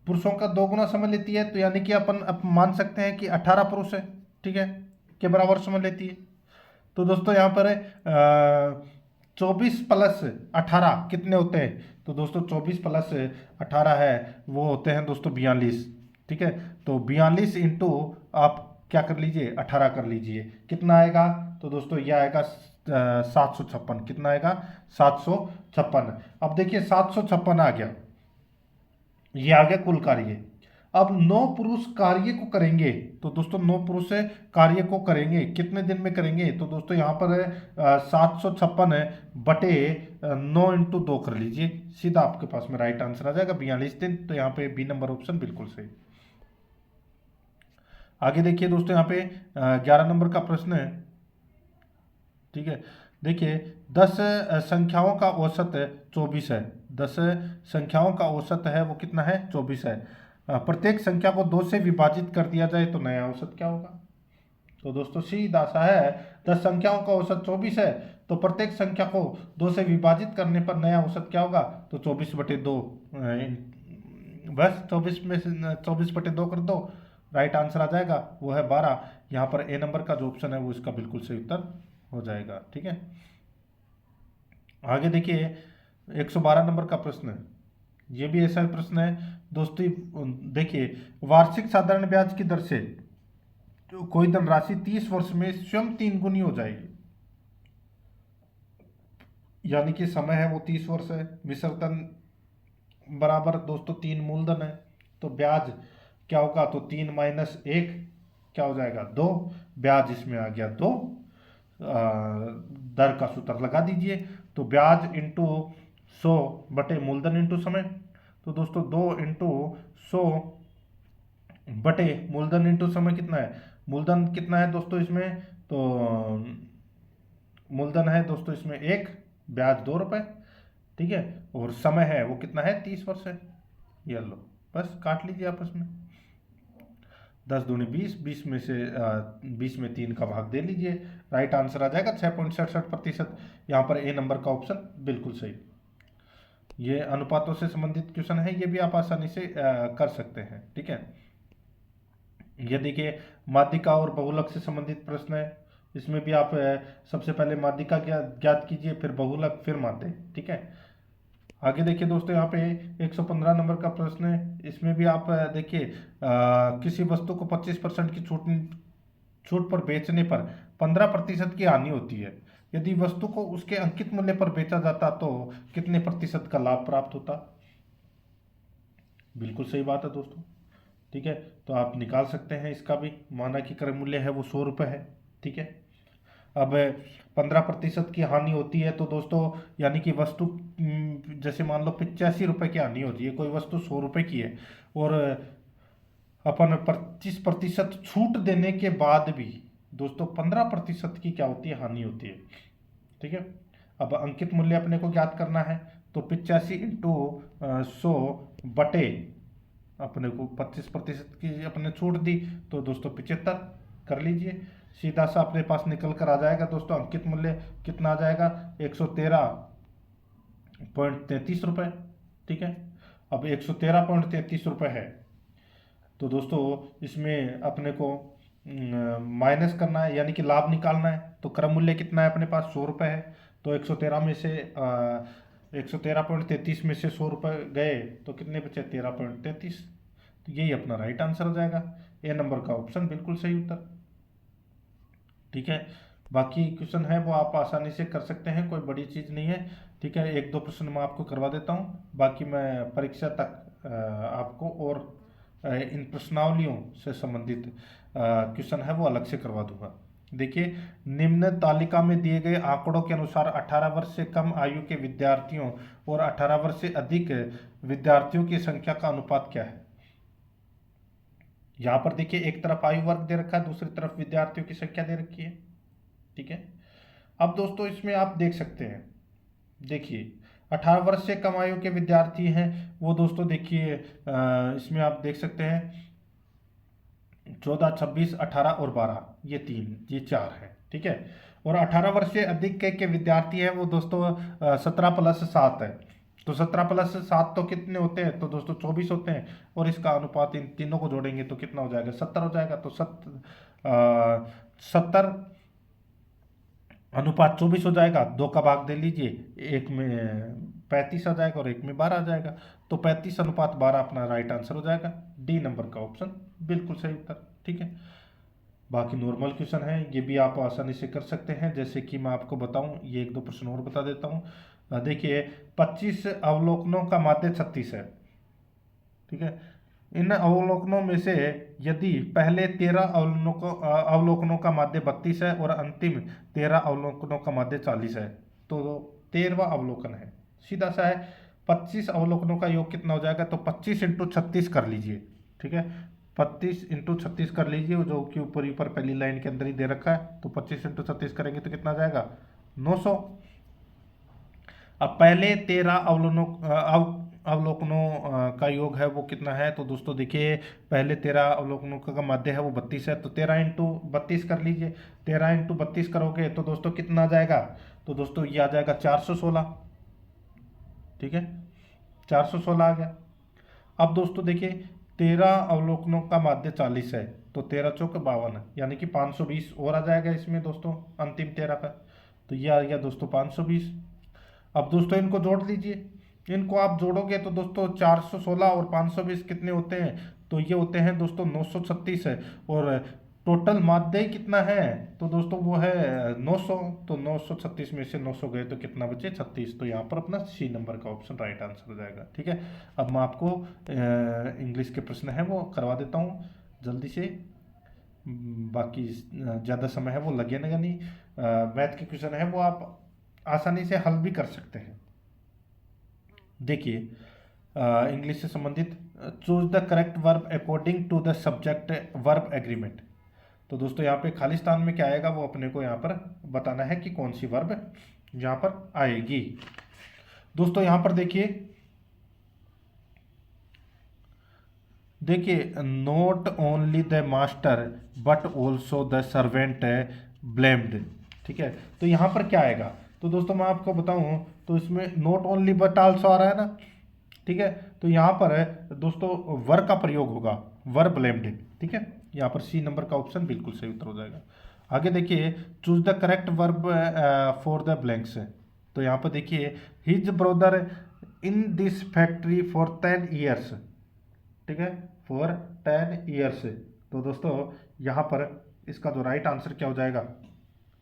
पुरुषों का दोगुना समय लेती है, तो यानी कि अपन मान सकते हैं कि 18 पुरुष है, ठीक है, के बराबर समय लेती है। तो दोस्तों यहाँ पर 24 प्लस 18 कितने होते हैं? तो दोस्तों 24 प्लस 18 है, वो होते हैं दोस्तों 42। ठीक है, तो 42 इंटू आप क्या कर लीजिए, 18 कर लीजिए, कितना आएगा? तो दोस्तों यह आएगा 756। कितना आएगा? 756। अब देखिए 756 आ गया, ये आ गया कुल कार्य। अब 9 पुरुष कार्य को करेंगे, तो दोस्तों 9 पुरुष कार्य को करेंगे, कितने दिन में करेंगे? तो दोस्तों यहाँ पर 756 बटे 9 इंटू 2 कर लीजिए, सीधा आपके पास में राइट आंसर आ जाएगा 42 दिन। तो यहाँ पे बी नंबर ऑप्शन बिल्कुल सही। आगे देखिए दोस्तों, यहाँ पे 11 नंबर का प्रश्न है। ठीक है, देखिए 10 संख्याओं का औसत 24 है। 10 संख्याओं का औसत है वो कितना है? 24 है। प्रत्येक संख्या को 2 से विभाजित कर दिया जाए तो नया औसत क्या होगा? तो दोस्तों सीधा सा है, 10 संख्याओं का औसत 24 है, तो प्रत्येक संख्या को 2 से विभाजित करने पर नया औसत क्या होगा? तो 24 बटे 2, बस 24 में से 24 बटे 2 कर दो, राइट आंसर आ जाएगा, वो है 12। यहाँ पर ए नंबर का जो ऑप्शन है वो इसका बिल्कुल सही उत्तर हो जाएगा। ठीक है, आगे देखिए 112 नंबर का प्रश्न है, ये भी ऐसा प्रश्न है दोस्तों। देखिए, वार्षिक साधारण ब्याज की दर से तो कोई धनराशि 30 वर्ष में स्वयं 3 गुनी हो जाएगी, यानी कि समय है वो 30 वर्ष है, मिश्रधन बराबर दोस्तों 3 मूलधन है, तो ब्याज क्या होगा? तो 3 माइनस 1 क्या हो जाएगा? 2। ब्याज इसमें आ गया 2। दर का सूत्र लगा दीजिए, तो ब्याज इंटू 100 बटे मूलधन इंटू समय। तो दोस्तों 2 इंटू 100 बटे मूलधन इंटू समय कितना है? मूलधन कितना है दोस्तों इसमें? तो मूलधन है दोस्तों इसमें 1, ब्याज 2 रुपए। ठीक है, और समय है वो कितना है? 30 वर्ष है। ये लो, बस काट लीजिए आपस में, 10 दूनी 20, 20 में से 20 में 3 का भाग दे लीजिए, राइट आंसर आ जाएगा 6.67%। यहाँ पर ए नंबर का ऑप्शन बिल्कुल सही। ये अनुपातों से संबंधित क्वेश्चन है, ये भी आप आसानी से कर सकते हैं। ठीक है, ये देखिए माध्यिका और बहुलक से संबंधित प्रश्न है, इसमें भी आप सबसे पहले माध्यिका ज्ञात कीजिए, फिर बहुलक, फिर माध्य। ठीक है, आगे देखिए दोस्तों, यहाँ पे 115 नंबर का प्रश्न है, इसमें भी आप देखिए किसी वस्तु को 25% की छूट पर बेचने पर 15% की हानि होती है। यदि वस्तु को उसके अंकित मूल्य पर बेचा जाता तो कितने प्रतिशत का लाभ प्राप्त होता? बिल्कुल सही बात है दोस्तों। ठीक है, तो आप निकाल सकते हैं इसका भी, माना कि क्रय मूल्य है वो 100 रुपये है। ठीक है, अब 15% की हानि होती है, तो दोस्तों यानी कि वस्तु जैसे मान लो 85 रुपये की हानि होती है, कोई वस्तु 100 रुपये की है, और अपन 25% छूट देने के बाद भी दोस्तों 15% की क्या होती है? हानि होती है। ठीक है, अब अंकित मूल्य अपने को ज्ञात करना है, तो 85 इंटू 100 बटे अपने को 25% की अपने छूट दी, तो दोस्तों 75 कर लीजिए, सीधा सा अपने पास निकल कर आ जाएगा दोस्तों। अंकित मूल्य कितना आ जाएगा? 113.33 रुपये। ठीक है, अब 113.33 रुपये है, तो दोस्तों इसमें अपने को माइनस करना है, यानी कि लाभ निकालना है। तो क्रम मूल्य कितना है अपने पास? 100 रुपये है, तो 113 में से 113.33 में से 100 रुपये गए तो कितने बचे? 13.33। तो यही अपना राइट आंसर हो जाएगा, ए नंबर का ऑप्शन बिल्कुल सही उत्तर। ठीक है, बाकी क्वेश्चन है वो आप आसानी से कर सकते हैं, कोई बड़ी चीज़ नहीं है। ठीक है, 1-2 प्रश्न मैं आपको करवा देता हूँ, बाकी मैं परीक्षा तक आपको और इन प्रश्नावलियों से संबंधित क्वेश्चन है वो अलग से करवा दूंगा। देखिए, निम्न तालिका में दिए गए आंकड़ों के अनुसार 18 वर्ष से कम आयु के विद्यार्थियों और 18 वर्ष से अधिक विद्यार्थियों की संख्या का अनुपात क्या है। यहां पर देखिए, एक तरफ आयु वर्ग दे रखा है, दूसरी तरफ विद्यार्थियों की संख्या दे रखी है। ठीक है, अब दोस्तों इसमें आप देख सकते हैं, देखिए 18 वर्ष से कम आयु के विद्यार्थी हैं वो दोस्तों देखिए, इसमें आप देख सकते हैं 14, 26, 18 और 12, ये तीन, ये चार है। ठीक है, और 18 वर्ष से अधिक के विद्यार्थी हैं वो दोस्तों 17+7 है। तो 17+7 तो कितने होते हैं, तो दोस्तों 24 होते हैं, और इसका अनुपात इन तीनों को जोड़ेंगे तो कितना हो जाएगा, 70 हो जाएगा। तो 70 अनुपात 24 हो जाएगा, 2 का भाग दे लीजिए, एक में 35 आ जाएगा और एक में 12 आ जाएगा। तो 35:12 अपना राइट आंसर हो जाएगा, डी नंबर का ऑप्शन बिल्कुल सही उत्तर। ठीक है, बाकी नॉर्मल क्वेश्चन है, ये भी आप आसानी से कर सकते हैं। जैसे कि मैं आपको बताऊं, ये एक दो प्रश्न और बता देता हूं। देखिए, 25 अवलोकनों का माध्य 36 है। ठीक है, इन अवलोकनों में से यदि पहले 13 अवलोकनों का माध्य 32 है और अंतिम 13 अवलोकनों का माध्य 40 है, तो 13वां अवलोकन है, सीधा सा है। 25 अवलोकनों का योग कितना हो जाएगा, तो 25 × 36 कर लीजिए। ठीक है, 25 × 36 कर लीजिए, जो कि ऊपर ऊपर पहली लाइन के अंदर ही दे रखा है। तो 25 × 36 करेंगे तो कितना आ जाएगा, 900। अब पहले 13 अवलोकनों का योग है वो कितना है, तो दोस्तों देखिए, पहले 13 अवलोकनों का मध्य है वो 32 है, तो 13 × 32 कर लीजिए। 13 × 32 करोगे तो दोस्तों कितना आ जाएगा, तो दोस्तों ये आ जाएगा 416। ठीक है, 416 आ गया। अब दोस्तों देखिए, 13 अवलोकनों का माध्य 40 है, तो 13 चौक 52 है, यानी कि 520 और आ जाएगा इसमें दोस्तों अंतिम 13 का। तो ये आ गया दोस्तों 520। अब दोस्तों इनको जोड़ लीजिए, इनको आप जोड़ोगे तो दोस्तों 416 और 520 कितने होते हैं, तो ये होते हैं दोस्तों 936 है। और टोटल माध्य कितना है, तो दोस्तों वो है 900। तो 936 में से 900 गए तो कितना बचे, 36। तो यहाँ पर अपना सी नंबर का ऑप्शन राइट आंसर हो जाएगा। ठीक है, अब मैं आपको इंग्लिश के प्रश्न है वो करवा देता हूँ जल्दी से, बाकी ज़्यादा समय है वो लगेगा नहीं। मैथ के क्वेश्चन है वो आप आसानी से हल भी कर सकते हैं। देखिए, इंग्लिश से संबंधित, choose the correct verb according to the subject verb agreement. तो दोस्तों यहाँ पे खालिस्तान में क्या आएगा वो अपने को यहाँ पर बताना है कि कौन सी वर्ब यहाँ पर आएगी। दोस्तों यहाँ पर देखिए not only the master but also the servant blamed. ठीक है, तो यहाँ पर क्या आएगा, तो दोस्तों मैं आपको बताऊं तो इसमें नॉट ओनली बट आल्सो आ रहा है ना। ठीक है, तो यहाँ पर दोस्तों वर्ब का प्रयोग होगा, वर्ब ब्लेम्ड। ठीक है, यहाँ पर सी नंबर का ऑप्शन बिल्कुल सही उत्तर हो जाएगा। आगे देखिए, choose the correct verb for the blanks. तो यहाँ पर देखिए, his brother in this factory for 10 years. ठीक है, फॉर 10 ईयर्स। तो दोस्तों यहाँ पर इसका जो राइट आंसर क्या हो जाएगा,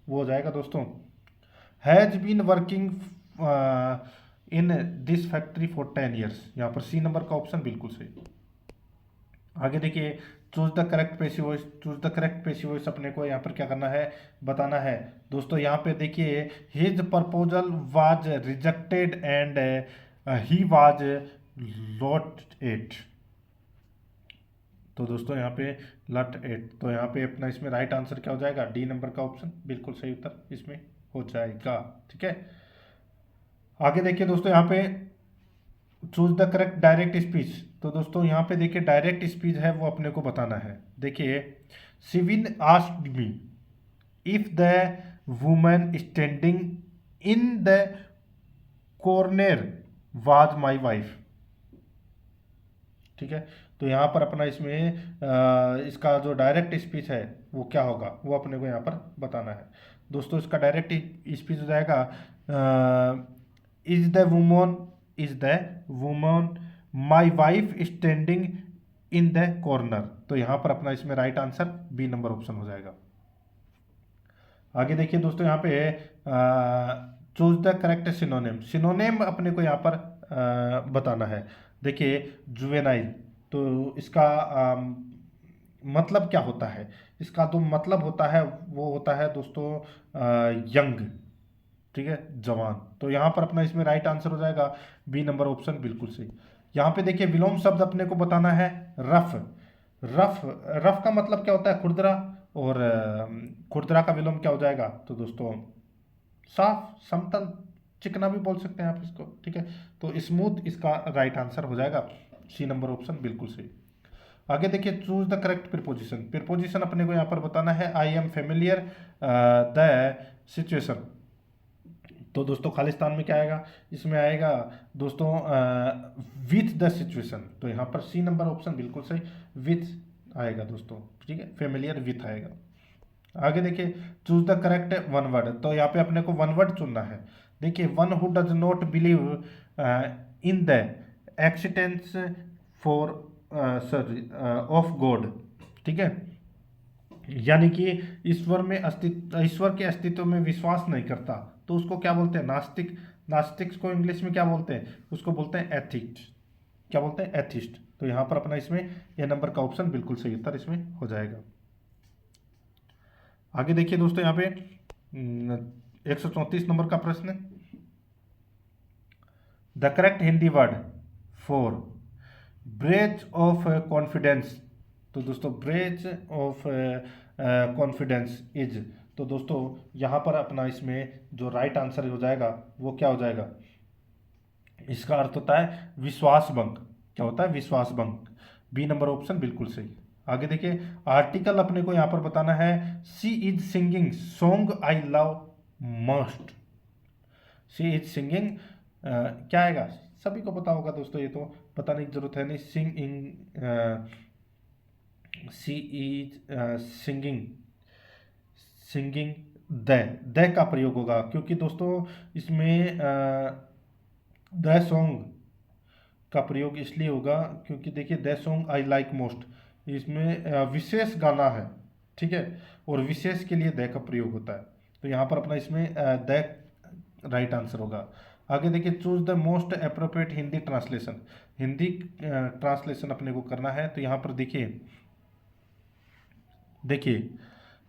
वो हो जाएगा दोस्तों has been working in this factory for 10 years. यहाँ पर सी नंबर का ऑप्शन बिल्कुल सही। आगे देखिए, choose the correct passive voice. Choose the correct passive voice अपने को यहाँ पर क्या करना है, बताना है। दोस्तों यहाँ पे देखिए, his proposal was rejected and he was lot it. तो दोस्तों यहाँ पे लट एट, तो यहाँ पे अपना इसमें राइट आंसर क्या हो जाएगा, डी नंबर का ऑप्शन बिल्कुल सही उत्तर इसमें हो जाएगा। ठीक है, आगे देखिए दोस्तों, यहाँ पे choose the correct direct speech. तो दोस्तों यहाँ पे देखिए, डायरेक्ट स्पीच है वो अपने को बताना है। देखिए, Steven asked me if the woman standing in the corner was my wife. ठीक है, तो यहाँ पर अपना इसमें इसका जो डायरेक्ट स्पीच है वो क्या होगा, वो अपने को यहाँ पर बताना है। दोस्तों इसका डायरेक्ट स्पीच हो जाएगा, is the woman my wife standing in the corner. तो यहाँ पर अपना इसमें right answer B number option हो जाएगा। आगे देखिए दोस्तों, यहाँ पे choose the correct synonym. Synonym अपने को यहाँ पर बताना है। देखिए, जुवेनाइल, तो इसका मतलब क्या होता है, इसका जो मतलब होता है वो होता है दोस्तों यंग, ठीक है, जवान। तो यहाँ पर अपना इसमें राइट आंसर हो जाएगा बी नंबर ऑप्शन बिल्कुल सही। यहाँ पे देखिए विलोम शब्द अपने को बताना है रफ। रफ, रफ का मतलब क्या होता है, खुरदरा, और खुरदरा का विलोम क्या हो जाएगा, तो दोस्तों साफ, समतल, चिकना भी बोल सकते हैं आप इसको, ठीक है। तो स्मूथ इसका राइट आंसर हो जाएगा, सी नंबर ऑप्शन बिल्कुल सही। आगे देखिए, choose the correct preposition. Preposition अपने को यहाँ पर बताना है I am familiar the situation. तो दोस्तों खालिस्तान में क्या आएगा, इसमें आएगा दोस्तों विथ द सिचुएशन। तो यहाँ पर सी नंबर ऑप्शन बिल्कुल सही, विथ आएगा दोस्तों, ठीक है, फेमिलियर विथ आएगा। आगे देखिए, choose the correct one word. तो यहाँ पे अपने को वन वर्ड चुनना है। देखिए, one who does not believe in the existence for sorry of God, ठीक है, यानी कि ईश्वर में अस्तित्व, ईश्वर के अस्तित्व में विश्वास नहीं करता, तो उसको क्या बोलते हैं, नास्तिक। नास्तिक को इंग्लिश में क्या बोलते हैं, उसको बोलते हैं एथिस्ट। क्या बोलते हैं, एथिस्ट। तो यहाँ पर अपना इसमें ए नंबर का ऑप्शन बिल्कुल सही उत्तर इसमें हो जाएगा। आगे देखिए दोस्तों, यहाँ पे 134 नंबर का प्रश्न है, the correct Hindi word for breach of confidence. तो दोस्तों ब्रेच ऑफ कॉन्फिडेंस इज, तो दोस्तों यहाँ पर अपना इसमें जो राइट आंसर हो जाएगा वो क्या हो जाएगा, इसका अर्थ होता है विश्वास भंग। क्या होता है, विश्वास भंग। बी नंबर ऑप्शन बिल्कुल सही। आगे देखिए, आर्टिकल अपने को यहाँ पर बताना है, she is singing song I love most. She is singing क्या आएगा, सभी को पता होगा दोस्तों, ये तो बताने की जरूरत है नहीं। सी इज सिंगिंग, सिंगिंग द का प्रयोग होगा, क्योंकि दोस्तों इसमें द सॉन्ग का प्रयोग इसलिए होगा क्योंकि देखिए the song I like most, इसमें विशेष गाना है, ठीक है, और विशेष के लिए द का प्रयोग होता है। तो यहाँ पर अपना इसमें द राइट आंसर होगा। आगे देखिए, choose the most appropriate Hindi translation. Hindi translation अपने को करना है। तो यहाँ पर देखिए, देखिए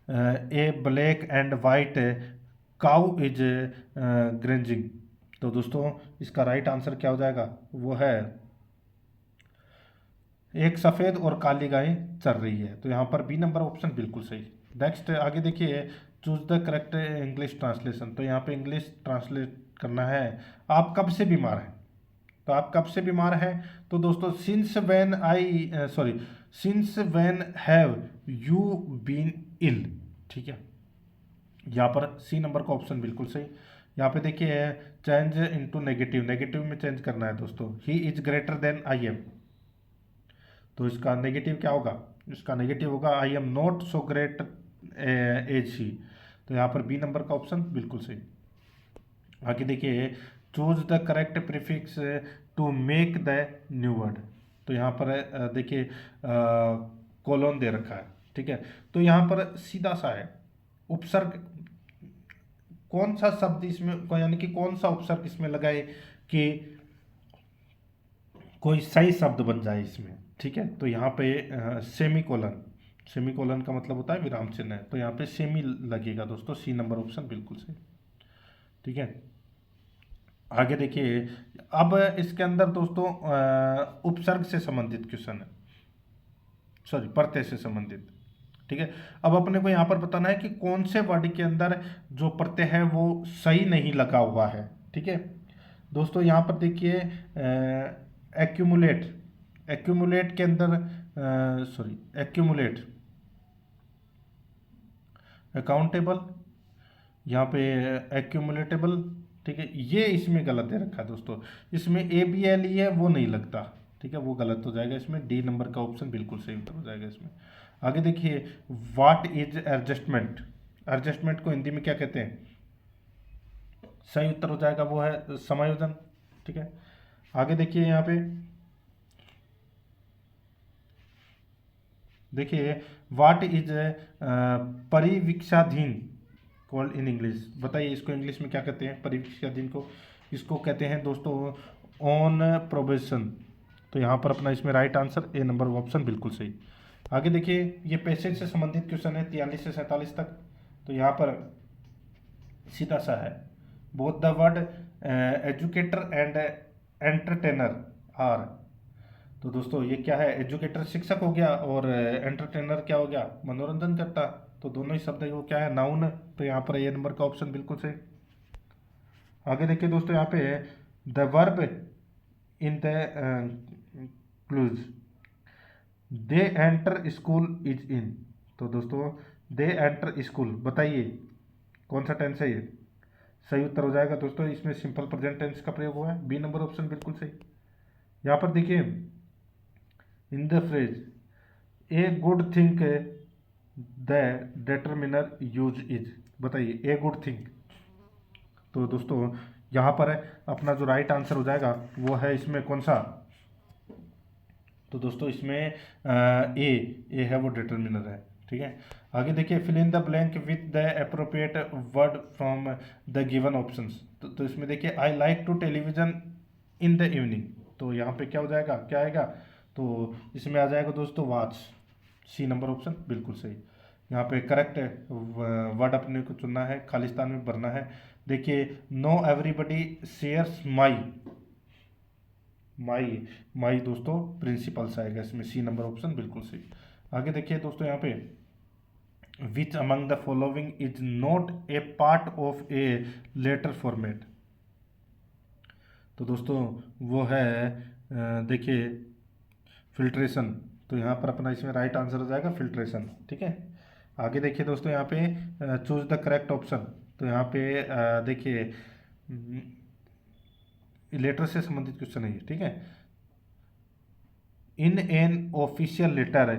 a black and white cow is grazing. तो दोस्तों इसका राइट आंसर क्या हो जाएगा, वो है एक सफ़ेद और काली गाय चल रही है। तो यहाँ पर बी नंबर ऑप्शन बिल्कुल सही। नेक्स्ट आगे देखिए, choose the correct English translation. तो यहाँ पे इंग्लिश ट्रांसलेट करना है, आप कब से बीमार हैं। तो आप कब से बीमार हैं, तो दोस्तों since when I sorry since when have you been ill, ठीक है। यहाँ पर सी नंबर का ऑप्शन बिल्कुल सही। यहाँ पे देखिए, चेंज इनटू नेगेटिव, नेगेटिव में चेंज करना है दोस्तों, he is greater than I am. तो इसका नेगेटिव क्या होगा, इसका नेगेटिव होगा I am not so great as he. तो यहाँ पर बी नंबर का ऑप्शन बिल्कुल सही। आगे देखिए, choose the correct prefix to make the new word. तो यहाँ पर देखिए कोलोन दे रखा है, ठीक है। तो यहाँ पर सीधा सा है उपसर्ग, कौन सा शब्द इसमें, यानी कि कौन सा उपसर्ग इसमें लगाए कि कोई सही शब्द बन जाए इसमें, ठीक है। तो यहाँ पे सेमी कोलन, सेमी कोलन का मतलब होता है विराम चिन्ह है, तो यहाँ पे सेमी लगेगा दोस्तों, सी नंबर ऑप्शन बिल्कुल सही, ठीक है। आगे देखिए, अब इसके अंदर दोस्तों उपसर्ग से संबंधित क्वेश्चन है, सॉरी प्रत्यय से संबंधित, ठीक है। अब अपने को यहाँ पर बताना है कि कौन से वर्ड के अंदर जो प्रत्यय है वो सही नहीं लगा हुआ है, ठीक है। दोस्तों यहाँ पर देखिए एक्यूमुलेट, एक्यूमुलेट के अंदर सॉरी एक्यूमुलेट, अकाउंटेबल, यहाँ पे एक्यूमुलेटेबल, ठीक है, ये इसमें गलत दे रखा है दोस्तों। इसमें ए बी एल ई है वो नहीं लगता, ठीक है, वो गलत हो जाएगा। इसमें डी नंबर का ऑप्शन बिल्कुल सही उत्तर हो जाएगा इसमें। आगे देखिए, व्हाट इज एडजस्टमेंट। एडजस्टमेंट को हिंदी में क्या कहते हैं, सही उत्तर हो जाएगा वो है समायोजन, ठीक है। आगे देखिए, यहाँ पे देखिए, व्हाट इज परिवीक्षाधीन कॉल्ड इन इंग्लिश। बताइए इसको इंग्लिश में क्या कहते हैं, परिवीक्षाधीन को, इसको कहते हैं दोस्तों ऑन प्रोबेशन। तो यहाँ पर अपना इसमें right answer A number option बिल्कुल सही। आगे देखिए, ये पैसेज से संबंधित क्वेश्चन है 43 से 47 तक। तो यहाँ पर सीधा सा है, both the word educator and entertainer are. तो दोस्तों ये क्या है, एजुकेटर शिक्षक हो गया और एंटरटेनर क्या हो गया, मनोरंजन करता। तो दोनों ही शब्द वो क्या है, नाउन। तो यहाँ पर ए नंबर का ऑप्शन बिल्कुल सही। आगे देखिए दोस्तों, यहाँ पे the verb in the clues, they enter school is in. तो दोस्तों दे एंटर स्कूल, बताइए कौन सा टेंस है ये। सही उत्तर हो जाएगा दोस्तों, इसमें सिंपल प्रेजेंट टेंस का प्रयोग हुआ है, बी नंबर ऑप्शन बिल्कुल सही। यहाँ पर देखिए, in the phrase a good thing the determiner use is, बताइए ए गुड थिंग। तो दोस्तों यहाँ पर अपना जो राइट आंसर हो जाएगा वो है इसमें कौन सा, तो दोस्तों इसमें ए है वो डिटरमिनर है, ठीक है। आगे देखिए, fill in the blank with the appropriate word from the given options. तो इसमें देखिए, I like to television in the evening. तो यहाँ पे क्या हो जाएगा, क्या आएगा, तो इसमें आ जाएगा दोस्तों वॉच, सी नंबर ऑप्शन बिल्कुल सही। यहाँ पे करेक्ट वर्ड अपने को चुनना है, खालिस्तान में भरना है। देखिए, नो एवरीबडी शेयर्स माई, माई माई दोस्तों प्रिंसिपल्स आएगा इसमें, सी नंबर ऑप्शन बिल्कुल सही। आगे देखिए दोस्तों, यहाँ पे which among the following is not a part of a letter format. तो दोस्तों वो है देखिए फिल्ट्रेशन। तो यहाँ पर अपना इसमें राइट आंसर हो जाएगा फिल्ट्रेशन, ठीक है। आगे देखिए दोस्तों, यहाँ पे चूज द करेक्ट ऑप्शन। तो यहाँ पे देखिए लेटर से संबंधित क्वेश्चन है ये, ठीक है। In an official letter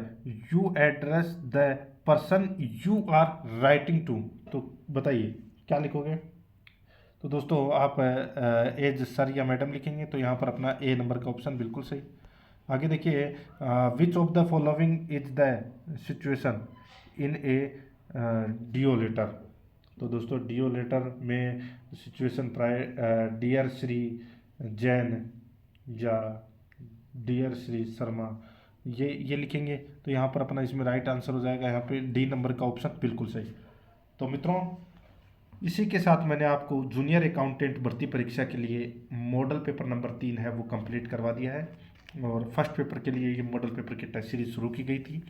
you address the person you are writing to. तो बताइए क्या लिखोगे। तो दोस्तों आप एज सर या मैडम लिखेंगे, तो यहाँ पर अपना ए नंबर का ऑप्शन बिल्कुल सही। आगे देखिए, which of the following is the situation in a DO letter. तो दोस्तों डीओ लेटर में सिचुएशन प्राय डियर श्री जैन या डियर श्री शर्मा, ये लिखेंगे। तो यहाँ पर अपना इसमें राइट आंसर हो जाएगा यहाँ पे डी नंबर का ऑप्शन बिल्कुल सही। तो मित्रों इसी के साथ मैंने आपको जूनियर अकाउंटेंट भर्ती परीक्षा के लिए मॉडल पेपर नंबर 3 है वो कंप्लीट करवा दिया है, और फर्स्ट पेपर के लिए ये मॉडल पेपर की टेस्ट सीरीज शुरू की गई थी।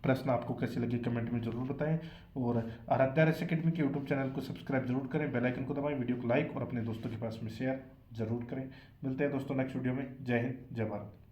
प्रश्न आपको कैसे लगे कमेंट में जरूर बताएं, और आराध्या रेस अकेडमी के यूट्यूब चैनल को सब्सक्राइब जरूर करें, बेल आइकन को दबाएं, वीडियो को लाइक और अपने दोस्तों के पास में शेयर जरूर करें। मिलते हैं दोस्तों नेक्स्ट वीडियो में। जय हिंद, जय भारत।